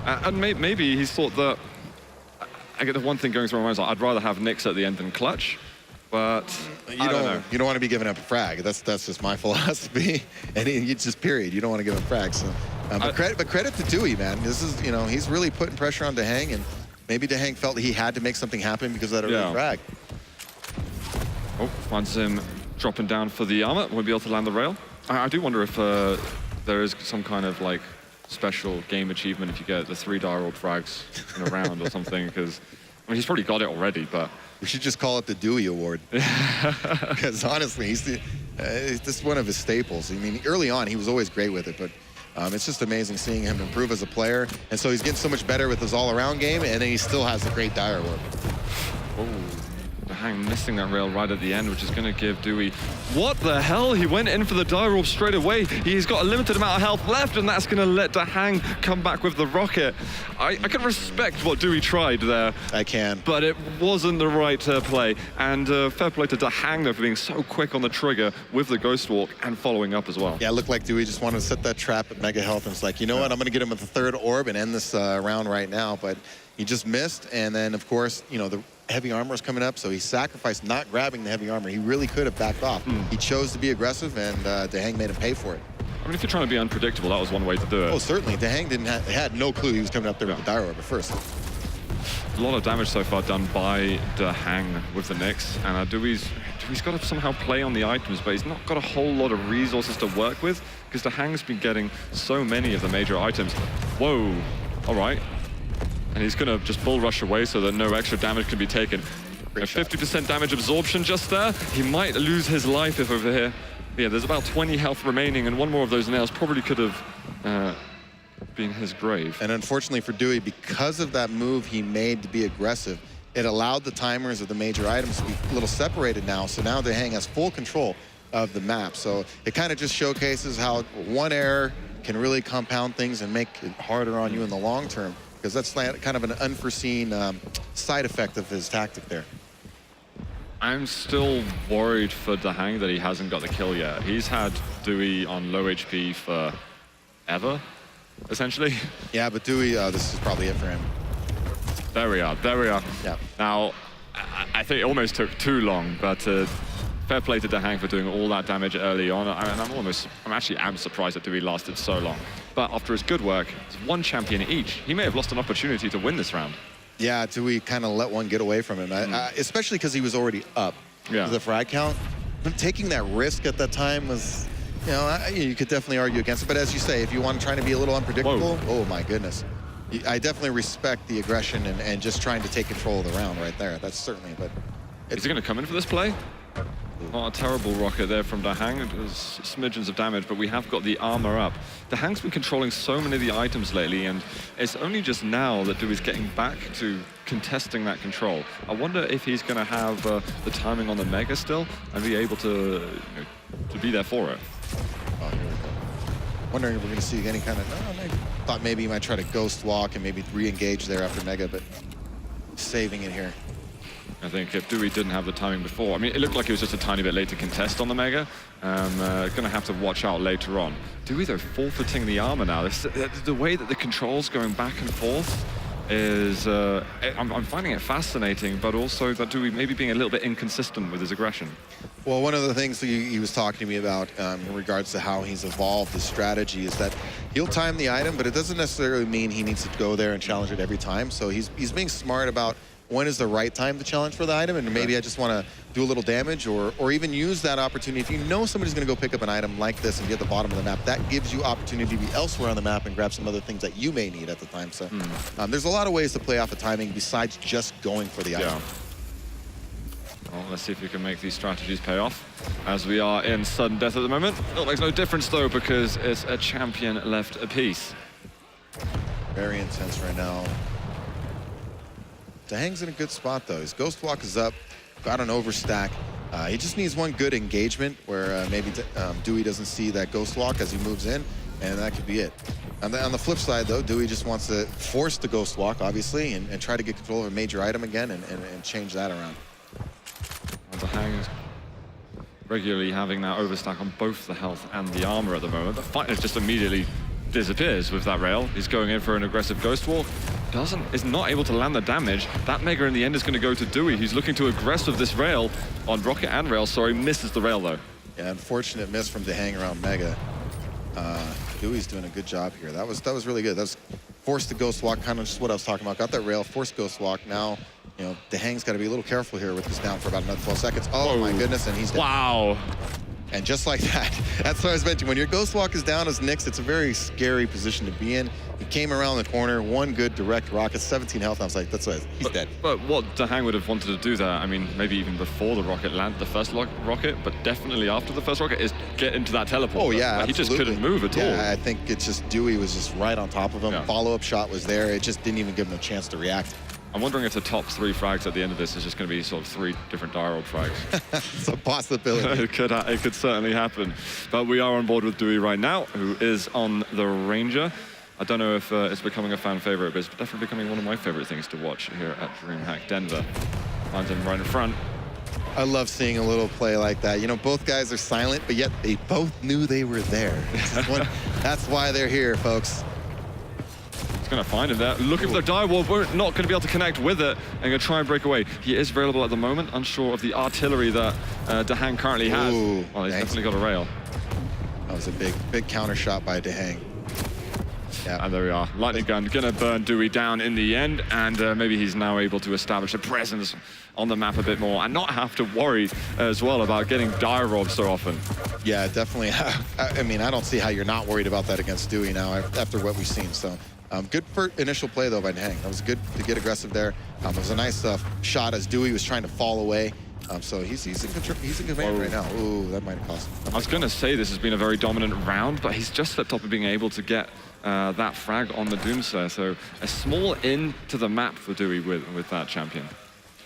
and maybe he's thought that. I get the one thing going through my mind is like, I'd rather have Nyx at the end than clutch, but you don't want to be giving up a frag. That's just my philosophy, and it's just period. You don't want to give up frags. So, but credit to dowie, man. This is he's really putting pressure on DaHanG, and maybe DaHanG felt that he had to make something happen because of that early frag. Oh, finds him dropping down for the armor. Won't be able to land the rail. I do wonder if there is some kind of like special game achievement if you get the 3 Dire Orb frags in a round or something, because I mean he's probably got it already, but we should just call it the dowie award. Because honestly, this is one of his staples. I mean, early on he was always great with it, but it's just amazing seeing him improve as a player, and so he's getting so much better with his all-around game, and then he still has a great Dire Orb. Oh, DaHanG missing that rail right at the end, which is going to give dowie. What the hell? He went in for the Dire Orb straight away. He's got a limited amount of health left, and that's going to let DaHanG come back with the rocket. I can respect what dowie tried there. I can. But it wasn't the right play. And fair play to DaHanG, though, for being so quick on the trigger with the Ghost Walk and following up as well. Yeah, it looked like dowie just wanted to set that trap at mega health, and it's like, you know what? I'm going to get him with the 3rd orb and end this round right now. But he just missed, and then, of course, the heavy armor is coming up, so he sacrificed not grabbing the heavy armor. He really could have backed off. He chose to be aggressive, and DaHanG made him pay for it. I mean, if you're trying to be unpredictable, that was one way to do it. Oh, certainly. DaHanG had no clue he was coming up there with the Dire Orb at first. A lot of damage so far done by DaHanG with the Nyx, and dowie's got to somehow play on the items, but he's not got a whole lot of resources to work with, because DaHanG's been getting so many of the major items. Whoa, all right. And he's going to just bull rush away so that no extra damage can be taken. A 50% damage absorption just there. He might lose his life if over here. Yeah, there's about 20 health remaining, and one more of those nails probably could have been his grave. And unfortunately for dowie, because of that move he made to be aggressive, it allowed the timers of the major items to be a little separated now. So now DaHanG has full control of the map. So it kind of just showcases how one error can really compound things and make it harder on you in the long term, because that's kind of an unforeseen side effect of his tactic there. I'm still worried for DaHanG that he hasn't got the kill yet. He's had dowie on low HP forever, essentially. Yeah, but dowie, this is probably it for him. There we are, there we are. Yeah. Now, I think it almost took too long, but fair play to DaHanG for doing all that damage early on. I'm actually surprised that dowie lasted so long. But after his good work, it's one champion each. He may have lost an opportunity to win this round. Yeah, dowie kind of let one get away from him, especially because he was already up to the frag count. Taking that risk at that time was, you could definitely argue against it. But as you say, if you want to try to be a little unpredictable, oh my goodness. I definitely respect the aggression and just trying to take control of the round right there. That's certainly, but... Is he going to come in for this play? Oh, a terrible rocket there from DaHanG. It was smidgens of damage, but we have got the armor up. DaHanG's been controlling so many of the items lately, and it's only just now that dowie's getting back to contesting that control. I wonder if he's going to have the timing on the Mega still and be able to be there for it. Oh, here we go. Wondering if we're going to see any kind of... I thought maybe he might try to ghost walk and maybe re-engage there after Mega, but saving it here. I think if dowie didn't have the timing before, I mean, it looked like it was just a tiny bit late to contest on the Mega. Going to have to watch out later on. dowie, though, forfeiting the armor now. The way that the control's going back and forth is... I'm finding it fascinating, but also that dowie maybe being a little bit inconsistent with his aggression. Well, one of the things that he was talking to me about in regards to how he's evolved his strategy is that he'll time the item, but it doesn't necessarily mean he needs to go there and challenge it every time. So he's being smart about when is the right time to challenge for the item, and maybe I just want to do a little damage or even use that opportunity. If you know somebody's going to go pick up an item like this and be at the bottom of the map, that gives you opportunity to be elsewhere on the map and grab some other things that you may need at the time. So there's a lot of ways to play off the timing besides just going for the item. Well, let's see if we can make these strategies pay off, as we are in sudden death at the moment. It makes no difference, though, because it's a champion left apiece. Very intense right now. DaHanG's in a good spot, though. His Ghost Walk is up, got an overstack. He just needs one good engagement where maybe dooi doesn't see that Ghost Walk as he moves in, and that could be it. On the flip side, though, dooi just wants to force the Ghost Walk, obviously, and try to get control of a major item again and change that around. And DaHanG is regularly having that overstack on both the health and the armor at the moment. The fighter just immediately disappears with that rail. He's going in for an aggressive Ghost Walk. Is not able to land the damage. That Mega in the end is going to go to dooi. He's looking to aggress with this rail on rocket and rail. Sorry, misses the rail though. Yeah, unfortunate miss from DaHanG around Mega. Dewey's doing a good job here. That was really good. That was forced the Ghost Walk, kind of just what I was talking about. Got that rail, forced Ghost Walk. Now, you know, DaHanG's got to be a little careful here with this down for about another 12 seconds. Oh, whoa, my goodness, and he's dead. Wow. And just like that, that's what I was mentioning. When your Ghost Walk is down as Nyx, it's a very scary position to be in. He came around the corner, one good direct rocket, 17 health. I was like, that's what he's dead. But what DaHanG would have wanted to do there, I mean, maybe even before the rocket landed, the first rocket, but definitely after the first rocket, is get into that teleport. Oh, yeah, He just couldn't move at all. Yeah, I think it's just dooi was just right on top of him. Yeah. Follow-up shot was there. It just didn't even give him a chance to react. I'm wondering if the top 3 frags at the end of this is just going to be sort of 3 different dire frags. It's a possibility. It could certainly happen. But we are on board with dooi right now, who is on the Ranger. I don't know if it's becoming a fan favorite, but it's definitely becoming one of my favorite things to watch here at DreamHack Denver. Finds him right in front. I love seeing a little play like that. You know, both guys are silent, but yet they both knew they were there. That's why they're here, folks. He's going to find him there. Looking for the dire wall. We're not going to be able to connect with it. And going to try and break away. He is available at the moment. Unsure of the artillery that DaHanG currently has. Ooh, well, he's definitely got a rail. That was a big counter shot by DaHanG. Yeah. And there we are. Lightning gun going to burn dooi down in the end. And maybe he's now able to establish a presence on the map a bit more and not have to worry as well about getting dire robbed so often. Yeah, definitely. I mean, I don't see how you're not worried about that against dooi now after what we've seen. So. Good for initial play, though, by DaHanG. That was good to get aggressive there. It was a nice shot as dooi was trying to fall away. So he's in command right now. Ooh, that might have cost him. I was going to say this has been a very dominant round, but he's just at top of being able to get that frag on the Doomslayer. So a small in to the map for dooi with that champion.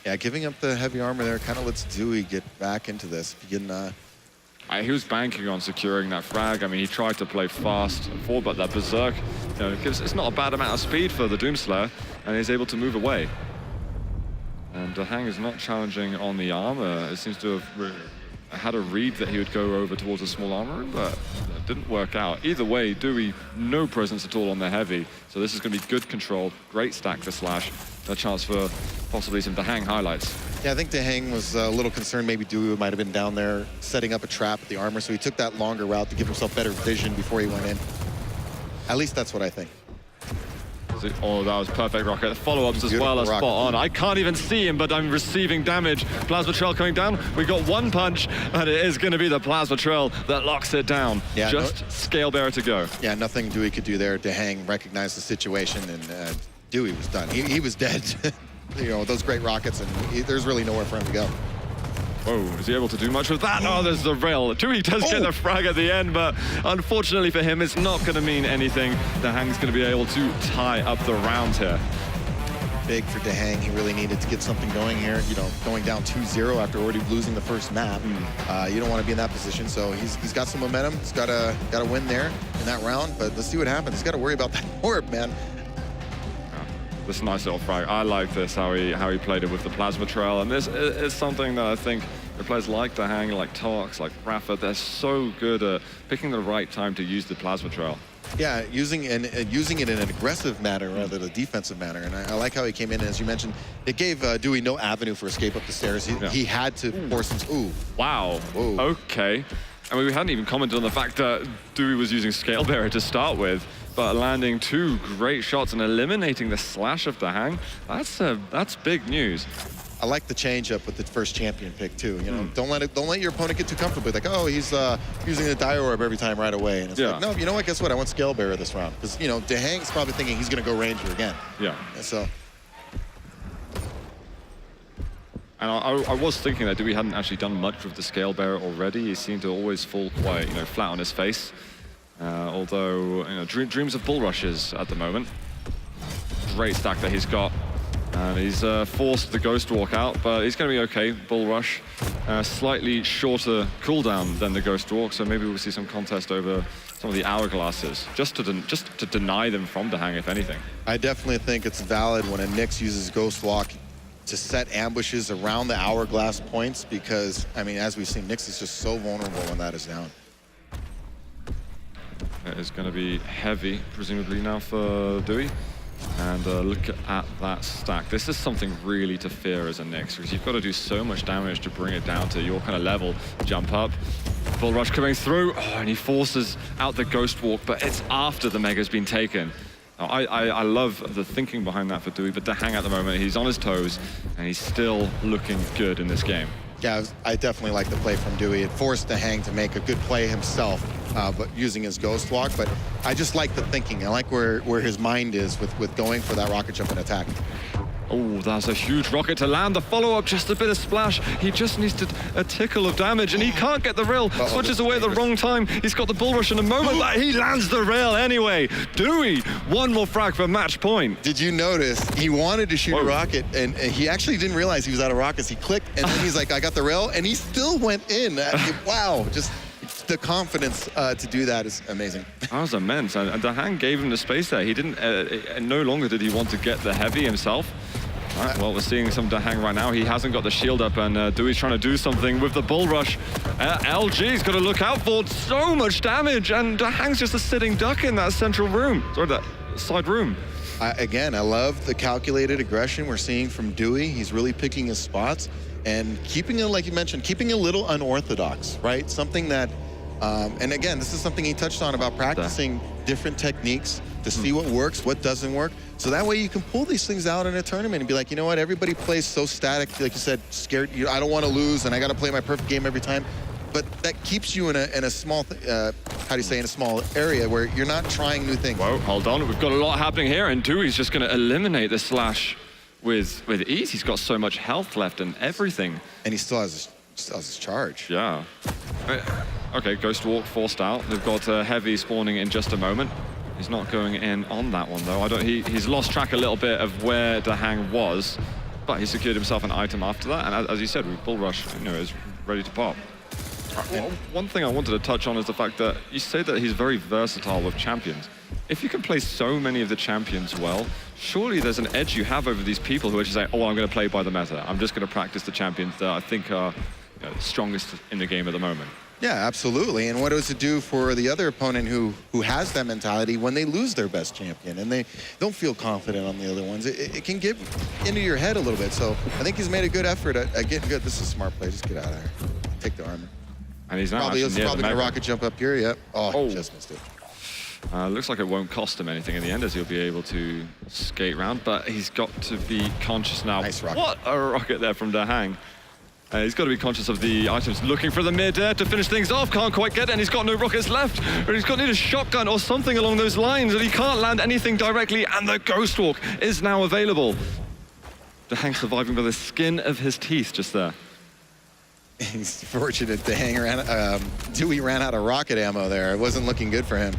Yeah, giving up the heavy armor there kind of lets dooi get back into this. He was banking on securing that frag. I mean, he tried to play fast and forward, but that Berserk, you know, it's not a bad amount of speed for the Doomslayer, and he's able to move away. And DaHanG is not challenging on the armor. It seems to have had a read that he would go over towards a small armor, but it didn't work out. Either way, dooi, no presence at all on the heavy. So this is going to be good control, great stack for Slash, a chance for possibly some DaHanG highlights. Yeah, I think DaHanG was a little concerned maybe dooi might have been down there setting up a trap at the armor, so he took that longer route to give himself better vision before he went in. At least that's what I think. Oh, that was perfect rocket. The follow-ups as well as spot on. I can't even see him, but I'm receiving damage. Plasma Trail coming down. We got one punch, and it is going to be the Plasma Trail that locks it down. Yeah, just Scale Bearer to go. Yeah, nothing dooi could do there. DaHanG recognized the situation, and dooi was done. He was dead. You know, those great rockets, and there's really nowhere for him to go. Oh, is he able to do much with that? Oh, there's the rail. dooi does get the frag at the end, but unfortunately for him, it's not going to mean anything. DaHanG's going to be able to tie up the round here. Big for DaHanG. He really needed to get something going here. You know, going down 2-0 after already losing the first map. You don't want to be in that position, so he's got some momentum. He's got a win there in that round, but let's see what happens. He's got to worry about that orb, man. This nice little frag. I like this, how he played it with the Plasma Trail, and this is something that I think the players like DaHanG, like Tox, like Rafa, they're so good at picking the right time to use the Plasma Trail. Yeah, using it in an aggressive manner rather than a defensive manner, and I like how he came in. As you mentioned, it gave dooi no avenue for escape up the stairs. He had to force him. Ooh. Wow. Whoa. Okay. I mean, we hadn't even commented on the fact that dooi was using Scale Bearer to start with, but landing 2 great shots and eliminating the Slash of DaHanG, that's big news. I like the change up with the first champion pick too. You know, don't let your opponent get too comfortable. Like, oh, he's using the dire orb every time right away, and it's like, no, you know what? Guess what? I want Scale Bearer this round because you know DaHanG's probably thinking he's going to go Ranger again. Yeah. And so. And I was thinking that Dewey hadn't actually done much with the Scale Bearer already. He seemed to always fall quite, flat on his face. Although, dreams of bull rushes at the moment. Great stack that he's got. And he's forced the Ghost Walk out, but he's going to be okay. Bull Rush, slightly shorter cooldown than the Ghost Walk, so maybe we'll see some contest over some of the hourglasses, just to deny them from DaHanG, if anything. I definitely think it's valid when a Nyx uses Ghost Walk to set ambushes around the hourglass points, because, I mean, as we've seen, Nyx is just so vulnerable when that is down. It is going to be heavy, presumably now for Dewey. And look at that stack. This is something really to fear as a Nyx, because you've got to do so much damage to bring it down to your kind of level. Jump up, Bull Rush coming through, and he forces out the Ghost Walk, but it's after the Mega's been taken. I love the thinking behind that for Dewey, but DaHanG at the moment, he's on his toes, and he's still looking good in this game. Yeah, I definitely like the play from Dewey. It forced DaHanG to make a good play himself, but using his Ghost Walk. But I just like the thinking. I like where his mind is with going for that rocket jump and attack. Oh, that's a huge rocket to land. The follow-up, just a bit of splash. He just needs a tickle of damage, and he can't get the rail. Switches away at the wrong time. He's got the Bull Rush in a moment, but he lands the rail anyway. Dewey, one more frag for match point. Did you notice he wanted to shoot a rocket, and he actually didn't realize he was out of rockets. He clicked, and then he's like, I got the rail, and he still went in. Wow, just the confidence to do that is amazing. That was immense, and DaHanG gave him the space there. He didn't, no longer did he want to get the heavy himself. All right, well, we're seeing some DaHanG right now. He hasn't got the shield up, and Dewey's trying to do something with the Bull Rush. LG's got to look out for so much damage, and DaHanG's just a sitting duck in that central room, sorry, that side room. Again, I love the calculated aggression we're seeing from Dewey. He's really picking his spots and keeping it, like you mentioned, keeping a little unorthodox, right? Something that, and again, this is something he touched on about practicing different techniques to see what works, what doesn't work. So that way you can pull these things out in a tournament and be like, you know what, everybody plays so static, like you said, scared, I don't want to lose and I got to play my perfect game every time. But that keeps you in a small, how do you say, in a small area where you're not trying new things. Whoa, hold on, we've got a lot happening here, and Dewey's just going to eliminate the slash with ease. He's got so much health left and everything. And he still has his charge. Yeah. Okay, Ghost Walk forced out. They've got Heavy spawning in just a moment. He's not going in on that one, though. He's lost track a little bit of where DaHanG was, but he secured himself an item after that. And as you said, with Bull Rush, is ready to pop. One thing I wanted to touch on is the fact that you say that he's very versatile with champions. If you can play so many of the champions well, surely there's an edge you have over these people who are just saying, oh, I'm going to play by the meta. I'm just going to practice the champions that I think are strongest in the game at the moment. Yeah, absolutely. And what does it do for the other opponent who has that mentality when they lose their best champion and they don't feel confident on the other ones? It can get into your head a little bit. So I think he's made a good effort at getting good. This is a smart play. Just get out of there. Take the armor. And he's now probably going to rocket jump up here. Yep. Oh, just missed it. Looks like it won't cost him anything in the end, as he'll be able to skate around. But he's got to be conscious now. Nice rocket. What a rocket there from DaHanG. He's got to be conscious of the items, looking for the mid-air to finish things off. Can't quite get it, and he's got no rockets left. But he's got to need a shotgun or something along those lines, and he can't land anything directly, and the Ghost Walk is now available. DaHanG surviving by the skin of his teeth just there. He's fortunate Dewey ran out of rocket ammo there. It wasn't looking good for him.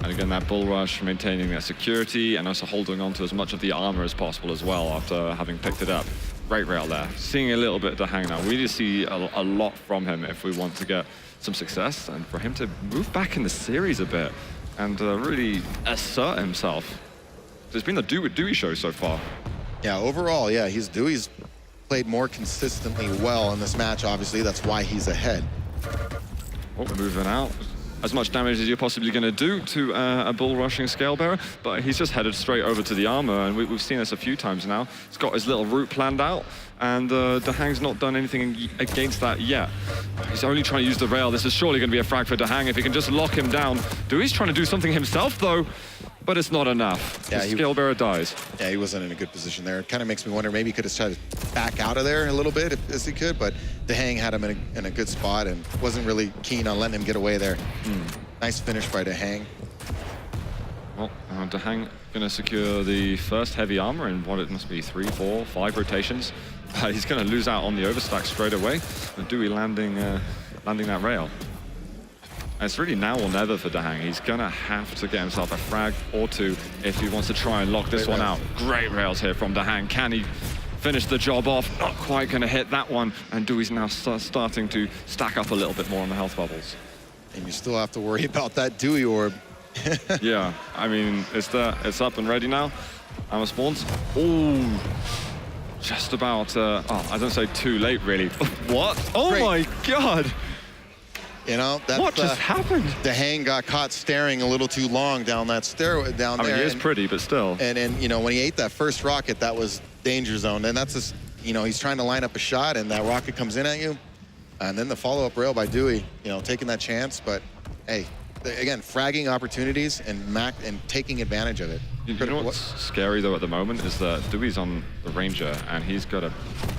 And again, that Bull Rush, maintaining that security and also holding on to as much of the armor as possible as well after having picked it up. Great rail there. Seeing a little bit of DaHanG now. We need to see a lot from him if we want to get some success, and for him to move back in the series a bit and really assert himself. It's been the Dewey show so far. Yeah, overall, yeah, Dewey's played more consistently well in this match, obviously. That's why he's ahead. Oh, moving out. As much damage as you're possibly going to do to a bull rushing scale bearer, but he's just headed straight over to the armor, and we've seen this a few times now. He's got his little route planned out, and DaHanG's not done anything against that yet. He's only trying to use the rail. This is surely going to be a frag for DaHanG if he can just lock him down. Dewey's trying to do something himself, though, but it's not enough. Yeah, the scale bearer dies. Yeah, he wasn't in a good position there. It kind of makes me wonder, maybe he could have tried to back out of there a little bit as he could, but DaHanG had him in a good spot and wasn't really keen on letting him get away there. Nice finish by DaHanG. Well, DaHanG going to secure the first heavy armor in what it must be 3, 4, 5 rotations. He's going to lose out on the overstack straight away. But Dewey landing that rail. And it's really now or never for DaHanG. He's going to have to get himself a frag or two if he wants to try and lock this one out. Great rails here from DaHanG. Can he finish the job off? Not quite going to hit that one. And Dewey's now starting to stack up a little bit more on the health bubbles. And you still have to worry about that Dewey orb. Yeah, I mean, it's up and ready now. Armor spawns. Oh, just about, I don't say too late, really. What? Oh Great. My God. You know, that's, what just happened? DaHanG got caught staring a little too long down that stairway down there. I mean, he is pretty, but still. And you know, when he ate that first rocket, that was danger zone. And that's just, you know, he's trying to line up a shot, and that rocket comes in at you. And then the follow-up rail by Dewey, you know, taking that chance. But hey, again, fragging opportunities and taking advantage of it. You know what's scary though at the moment is that Dewey's on the Ranger, and he's got a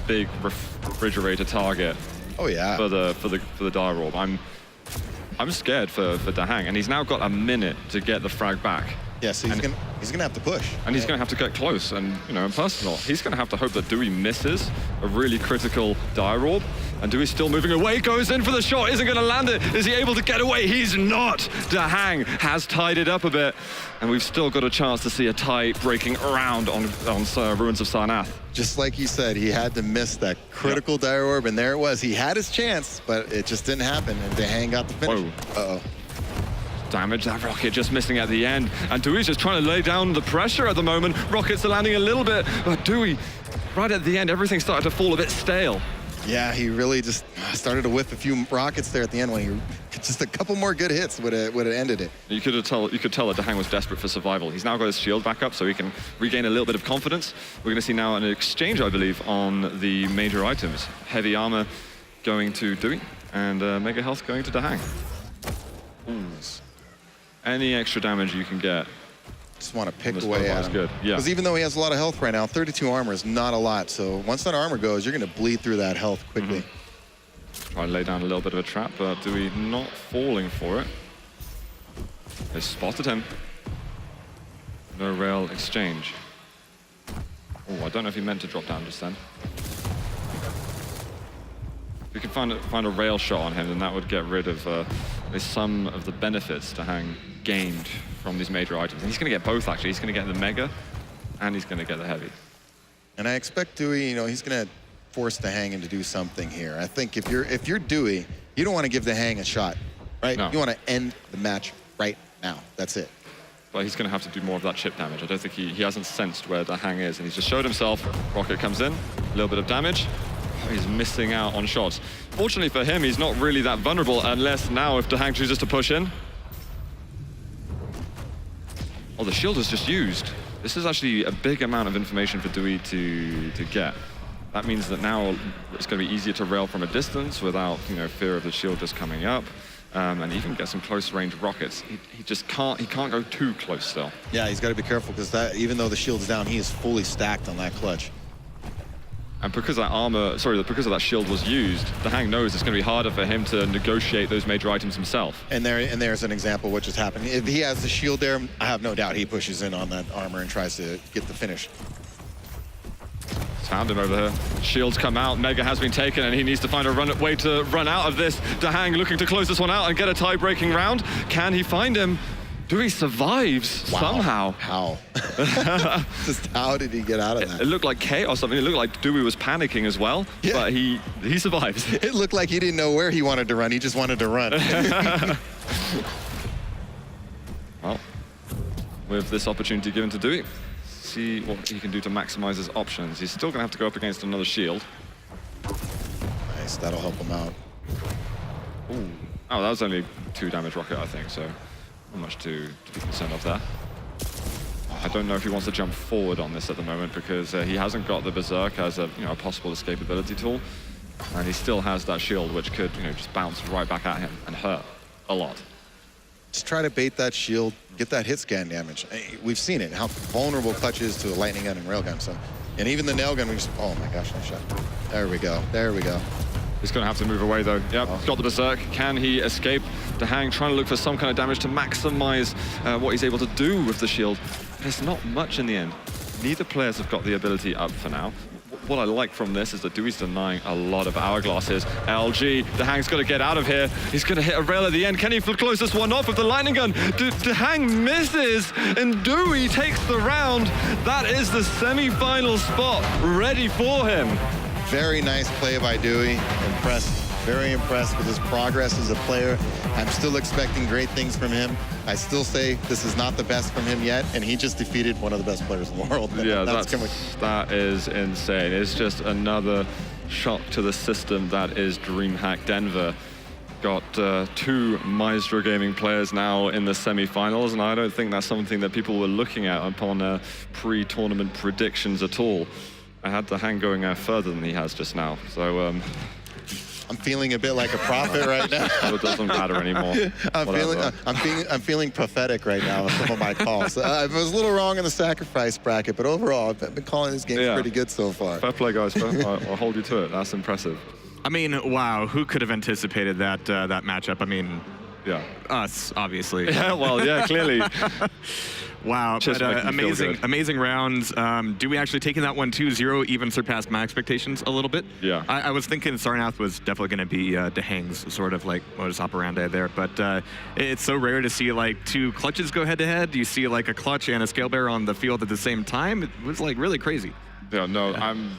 big refrigerator target. Oh yeah. For the dire orb. I'm scared for DaHanG, and he's now got a minute to get the frag back. Yeah, so he's gonna have to push. And he's gonna have to get close, and you know, in personal, he's gonna have to hope that Dewey misses a really critical dire orb. And Dewey's still moving away, goes in for the shot, isn't gonna land it. Is he able to get away? He's not. DaHanG has tied it up a bit, and we've still got a chance to see a tie breaking around on Ruins of Sarnath. Just like you said, he had to miss that critical dire orb, and there it was. He had his chance, but it just didn't happen, and DaHanG got the finish. Whoa. Uh-oh. Damage, that rocket just missing at the end. And Dewey's just trying to lay down the pressure at the moment. Rockets are landing a little bit, but Dewey, right at the end, everything started to fall a bit stale. Yeah, he really just started to whiff a few rockets there at the end when he just a couple more good hits would have ended it. You could tell that DaHanG was desperate for survival. He's now got his shield back up so he can regain a little bit of confidence. We're going to see now an exchange, I believe, on the major items. Heavy armor going to Dewey, and mega health going to DaHanG. Ooh. Any extra damage you can get. Just want to pick away at him. Good. Yeah. Because even though he has a lot of health right now, 32 armor is not a lot. So once that armor goes, you're going to bleed through that health quickly. Try to lay down a little bit of a trap, but Dewey not falling for it. They spotted him. No rail exchange. Oh, I don't know if he meant to drop down just then. If we could find a rail shot on him, then that would get rid of some of the benefits DaHanG gained from these major items. And he's going to get both, actually. He's going to get the mega, and he's going to get the heavy. And I expect Dewey, you know, he's going to force DaHanG into do something here. I think if you're Dewey, you don't want to give DaHanG a shot, right? No. You want to end the match right now. That's it. But he's going to have to do more of that chip damage. I don't think he hasn't sensed where DaHanG is, and he's just showed himself. Rocket comes in, a little bit of damage. He's missing out on shots. Fortunately for him, he's not really that vulnerable, unless now if DaHanG chooses to push in. Oh, the shield was just used. This is actually a big amount of information for Dewey to get. That means that now it's going to be easier to rail from a distance without, you know, fear of the shield just coming up, and even get some close range rockets. He just can't go too close still. Yeah, he's got to be careful because that even though the shield's down, he is fully stacked on that clutch. And because because of that shield was used, DaHanG knows it's going to be harder for him to negotiate those major items himself. And there's an example of what just happened. If he has the shield there, I have no doubt he pushes in on that armor and tries to get the finish. Found him over here. Shields come out, mega has been taken, and he needs to find a way to run out of this. DaHanG looking to close this one out and get a tie-breaking round. Can he find him? Dewey survives somehow. How? Just how did he get out of that? It looked like chaos. I mean, it looked like Dewey was panicking as well, but he survives. It looked like he didn't know where he wanted to run. He just wanted to run. Well, with this opportunity given to Dewey, see what he can do to maximize his options. He's still going to have to go up against another shield. Nice, that'll help him out. Ooh. Oh, that was only 2 damage rocket, I think, so not much to be concerned of there. I don't know if he wants to jump forward on this at the moment because he hasn't got the Berserk as a possible escapability tool, and he still has that shield which could just bounce right back at him and hurt a lot. Just try to bait that shield, get that hit scan damage. We've seen it, how vulnerable Clutch is to a lightning gun and railgun. So, and even the nail gun, we just, oh my gosh, nice shot. There we go, there we go. He's going to have to move away though. Yep, got the Berserk. Can he escape? DaHanG trying to look for some kind of damage to maximize what he's able to do with the shield. There's not much in the end. Neither players have got the ability up for now. what I like from this is that Dewey's denying a lot of hourglasses. LG, DaHanG's got to get out of here. He's going to hit a rail at the end. Can he close this one off with the lightning gun? DaHanG misses, and Dewey takes the round. That is the semi-final spot ready for him. Very nice play by Dewey. Impressed. Very impressed with his progress as a player. I'm still expecting great things from him. I still say this is not the best from him yet, and he just defeated one of the best players in the world. Yeah, that is insane. It's just another shock to the system that is DreamHack Denver. Got 2 Maestro Gaming players now in the semi-finals, and I don't think that's something that people were looking at upon pre-tournament predictions at all. I had DaHanG going further than he has just now, so I'm feeling a bit like a prophet right now. It doesn't matter anymore. I'm feeling prophetic right now with some of my calls. I was a little wrong in the sacrifice bracket, but overall, I've been calling this game pretty good so far. Fair play, guys. I'll hold you to it. That's impressive. I mean, wow, who could have anticipated that that matchup? I mean, yeah, us, obviously. Yeah, well, yeah, clearly. Wow, but amazing rounds. Dewey actually taking that one 2-0 even surpassed my expectations a little bit. Yeah. I was thinking Sarnath was definitely going to be DaHanG's sort of like modus operandi there, but it's so rare to see like 2 clutches go head-to-head. You see like a clutch and a scale bearer on the field at the same time. It was like really crazy. Yeah, no, I'm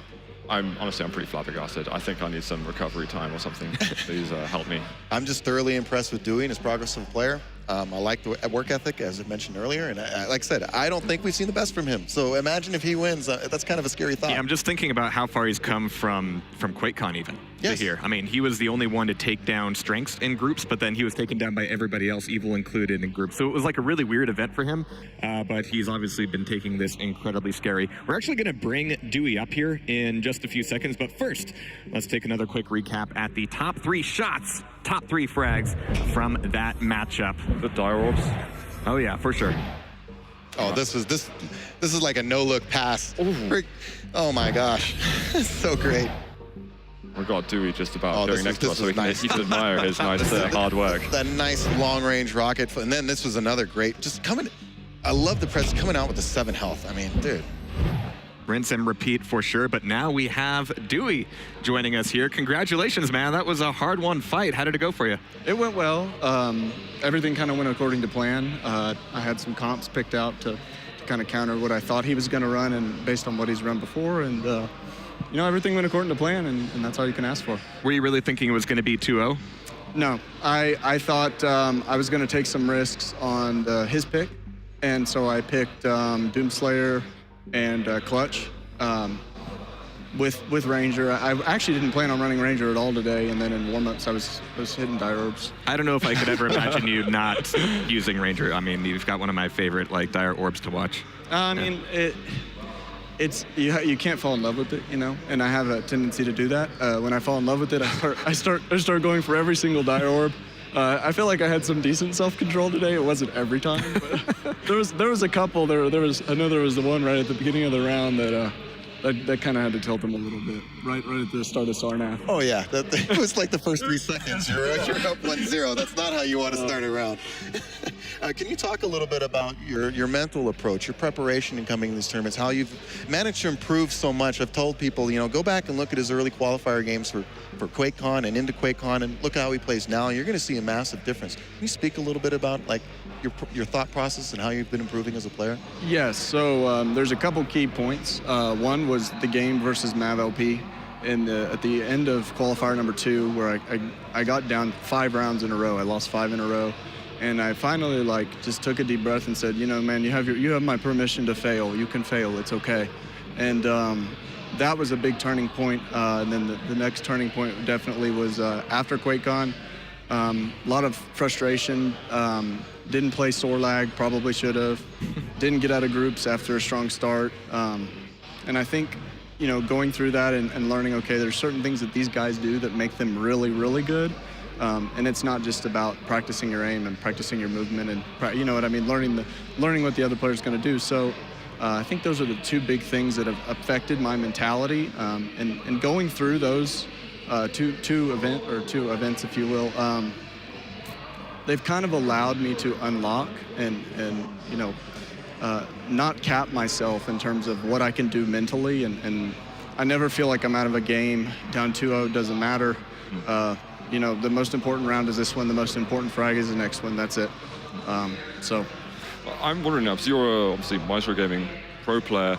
honestly, I'm pretty flabbergasted. I think I need some recovery time or something. Please help me. I'm just thoroughly impressed with Dewey and his progress as a player. I like the work ethic, as I mentioned earlier, and like I said, I don't think we've seen the best from him. So imagine if he wins. That's kind of a scary thought. Yeah, I'm just thinking about how far he's come from QuakeCon even to here. I mean, he was the only one to take down Strengths in groups, but then he was taken down by everybody else, Evil included, in groups. So it was like a really weird event for him, but he's obviously been taking this incredibly scary. We're actually going to bring Dewey up here in just a few seconds, but first, let's take another quick recap at the top 3 shots, top 3 frags from that matchup. The dire orbs. Oh yeah, for sure. Oh, this is like a no-look pass. Oh my gosh, so great. We got Dewey just about going next to us, so he can admire his nice hard work. That nice long-range rocket, and then this was another great. Just coming. I love the press coming out with the 7 health. I mean, dude. Rinse and repeat for sure, but now we have Dewey joining us here. Congratulations, man. That was a hard-won fight. How did it go for you? It went well. Everything kind of went according to plan. I had some comps picked out to kind of counter what I thought he was going to run and based on what he's run before, and you know, everything went according to plan, and that's all you can ask for. Were you really thinking it was going to be 2-0? No. I thought I was going to take some risks on his pick, and so I picked Doomslayer and Clutch with Ranger. I actually didn't plan on running Ranger at all today, and then in warmups I was hitting dire orbs. I don't know if I could ever imagine you not using Ranger. I mean, you've got one of my favorite like dire orbs to watch. I mean, it's you can't fall in love with it, you know, and I have a tendency to do that. When I fall in love with it, I start going for every single dire orb. I feel like I had some decent self-control today. It wasn't every time, but there was a couple. I know there was the one right at the beginning of the round that kind of had to tilt him a little bit, right at the start of Sarnath. Oh yeah, it was like the first 3 seconds. You're up 1-0. That's not how you want to start a round. Can you talk a little bit about your mental approach, your preparation in coming to these tournaments, how you've managed to improve so much? I've told people, you know, go back and look at his early qualifier games for QuakeCon and into QuakeCon, and look at how he plays now. You're going to see a massive difference. Can you speak a little bit about like your thought process and how you've been improving as a player? Yes. So there's a couple key points. One was the game versus Mav LP. At the end of qualifier number 2, where I got down 5 rounds in a row. I lost 5 in a row. And I finally just took a deep breath and said, you know, man, you have my permission to fail. You can fail. It's okay. And that was a big turning point. And then the next turning point definitely was after QuakeCon. A lot of frustration. Didn't play Sorlag, probably should have. Didn't get out of groups after a strong start. And I think, you know, going through that and learning, okay, there's certain things that these guys do that make them really, really good. And it's not just about practicing your aim and practicing your movement and, you know what I mean, learning what the other player's going to do. So I think those are the 2 big things that have affected my mentality. And going through those two events, if you will, they've kind of allowed me to unlock and you know, not cap myself in terms of what I can do mentally. And I never feel like I'm out of a game. Down 2-0 doesn't matter. You know, the most important round is this one. The most important frag is the next one. That's it. So. I'm wondering now, because you're obviously Maestro Gaming pro player.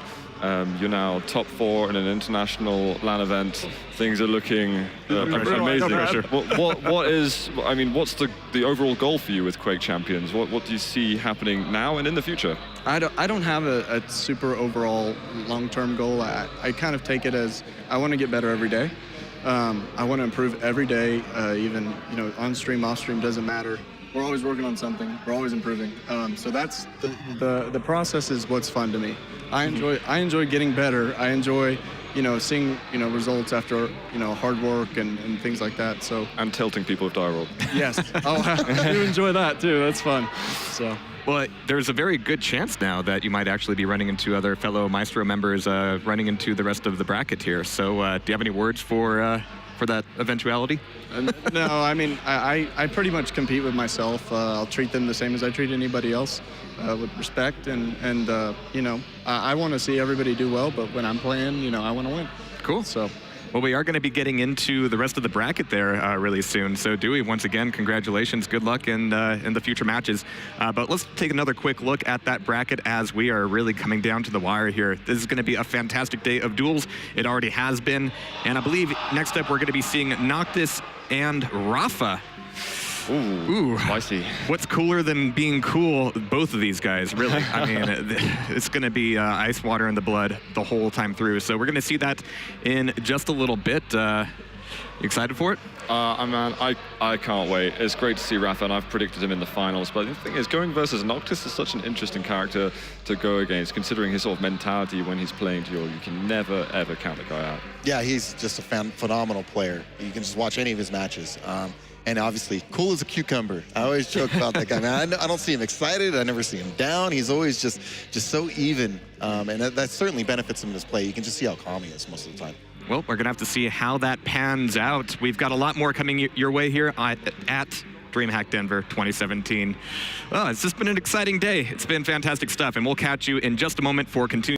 You're now top 4 in an international LAN event. Things are looking amazing. What is? I mean, what's the overall goal for you with Quake Champions? What do you see happening now and in the future? I don't have a super overall long-term goal. I kind of take it as I want to get better every day. I want to improve every day, even on stream, off stream, doesn't matter. We're always working on something. We're always improving. So that's the process is what's fun to me. I enjoy getting better. I enjoy seeing results after hard work and things like that. So and tilting people with die roll. Yes. I do enjoy that too. That's fun. So. Well, there's a very good chance now that you might actually be running into other fellow Maestro members, running into the rest of the bracket here. So do you have any words for that eventuality? No, I mean, I pretty much compete with myself. I'll treat them the same as I treat anybody else, with respect. And I want to see everybody do well, but when I'm playing, I want to win. Cool. So. Well, we are going to be getting into the rest of the bracket there really soon. So, Dewey, once again, congratulations. Good luck in the future matches. But let's take another quick look at that bracket as we are really coming down to the wire here. This is going to be a fantastic day of duels. It already has been. And I believe next up we're going to be seeing Noctis and Rafa. Ooh, spicy. What's cooler than being cool? Both of these guys, really. I mean, it's going to be ice water in the blood the whole time through. So we're going to see that in just a little bit. You excited for it? Man, I can't wait. It's great to see Rafa, and I've predicted him in the finals. But the thing is, going versus Noctis is such an interesting character to go against, considering his sort of mentality when he's playing Duel. You can never, ever count the guy out. Yeah, he's just a phenomenal player. You can just watch any of his matches. And obviously, cool as a cucumber. I always joke about that guy, man. I don't see him excited. I never see him down. He's always just so even. And that certainly benefits him in his play. You can just see how calm he is most of the time. Well, we're going to have to see how that pans out. We've got a lot more coming your way here at DreamHack Denver 2017. Well, it's just been an exciting day. It's been fantastic stuff. And we'll catch you in just a moment for continuing.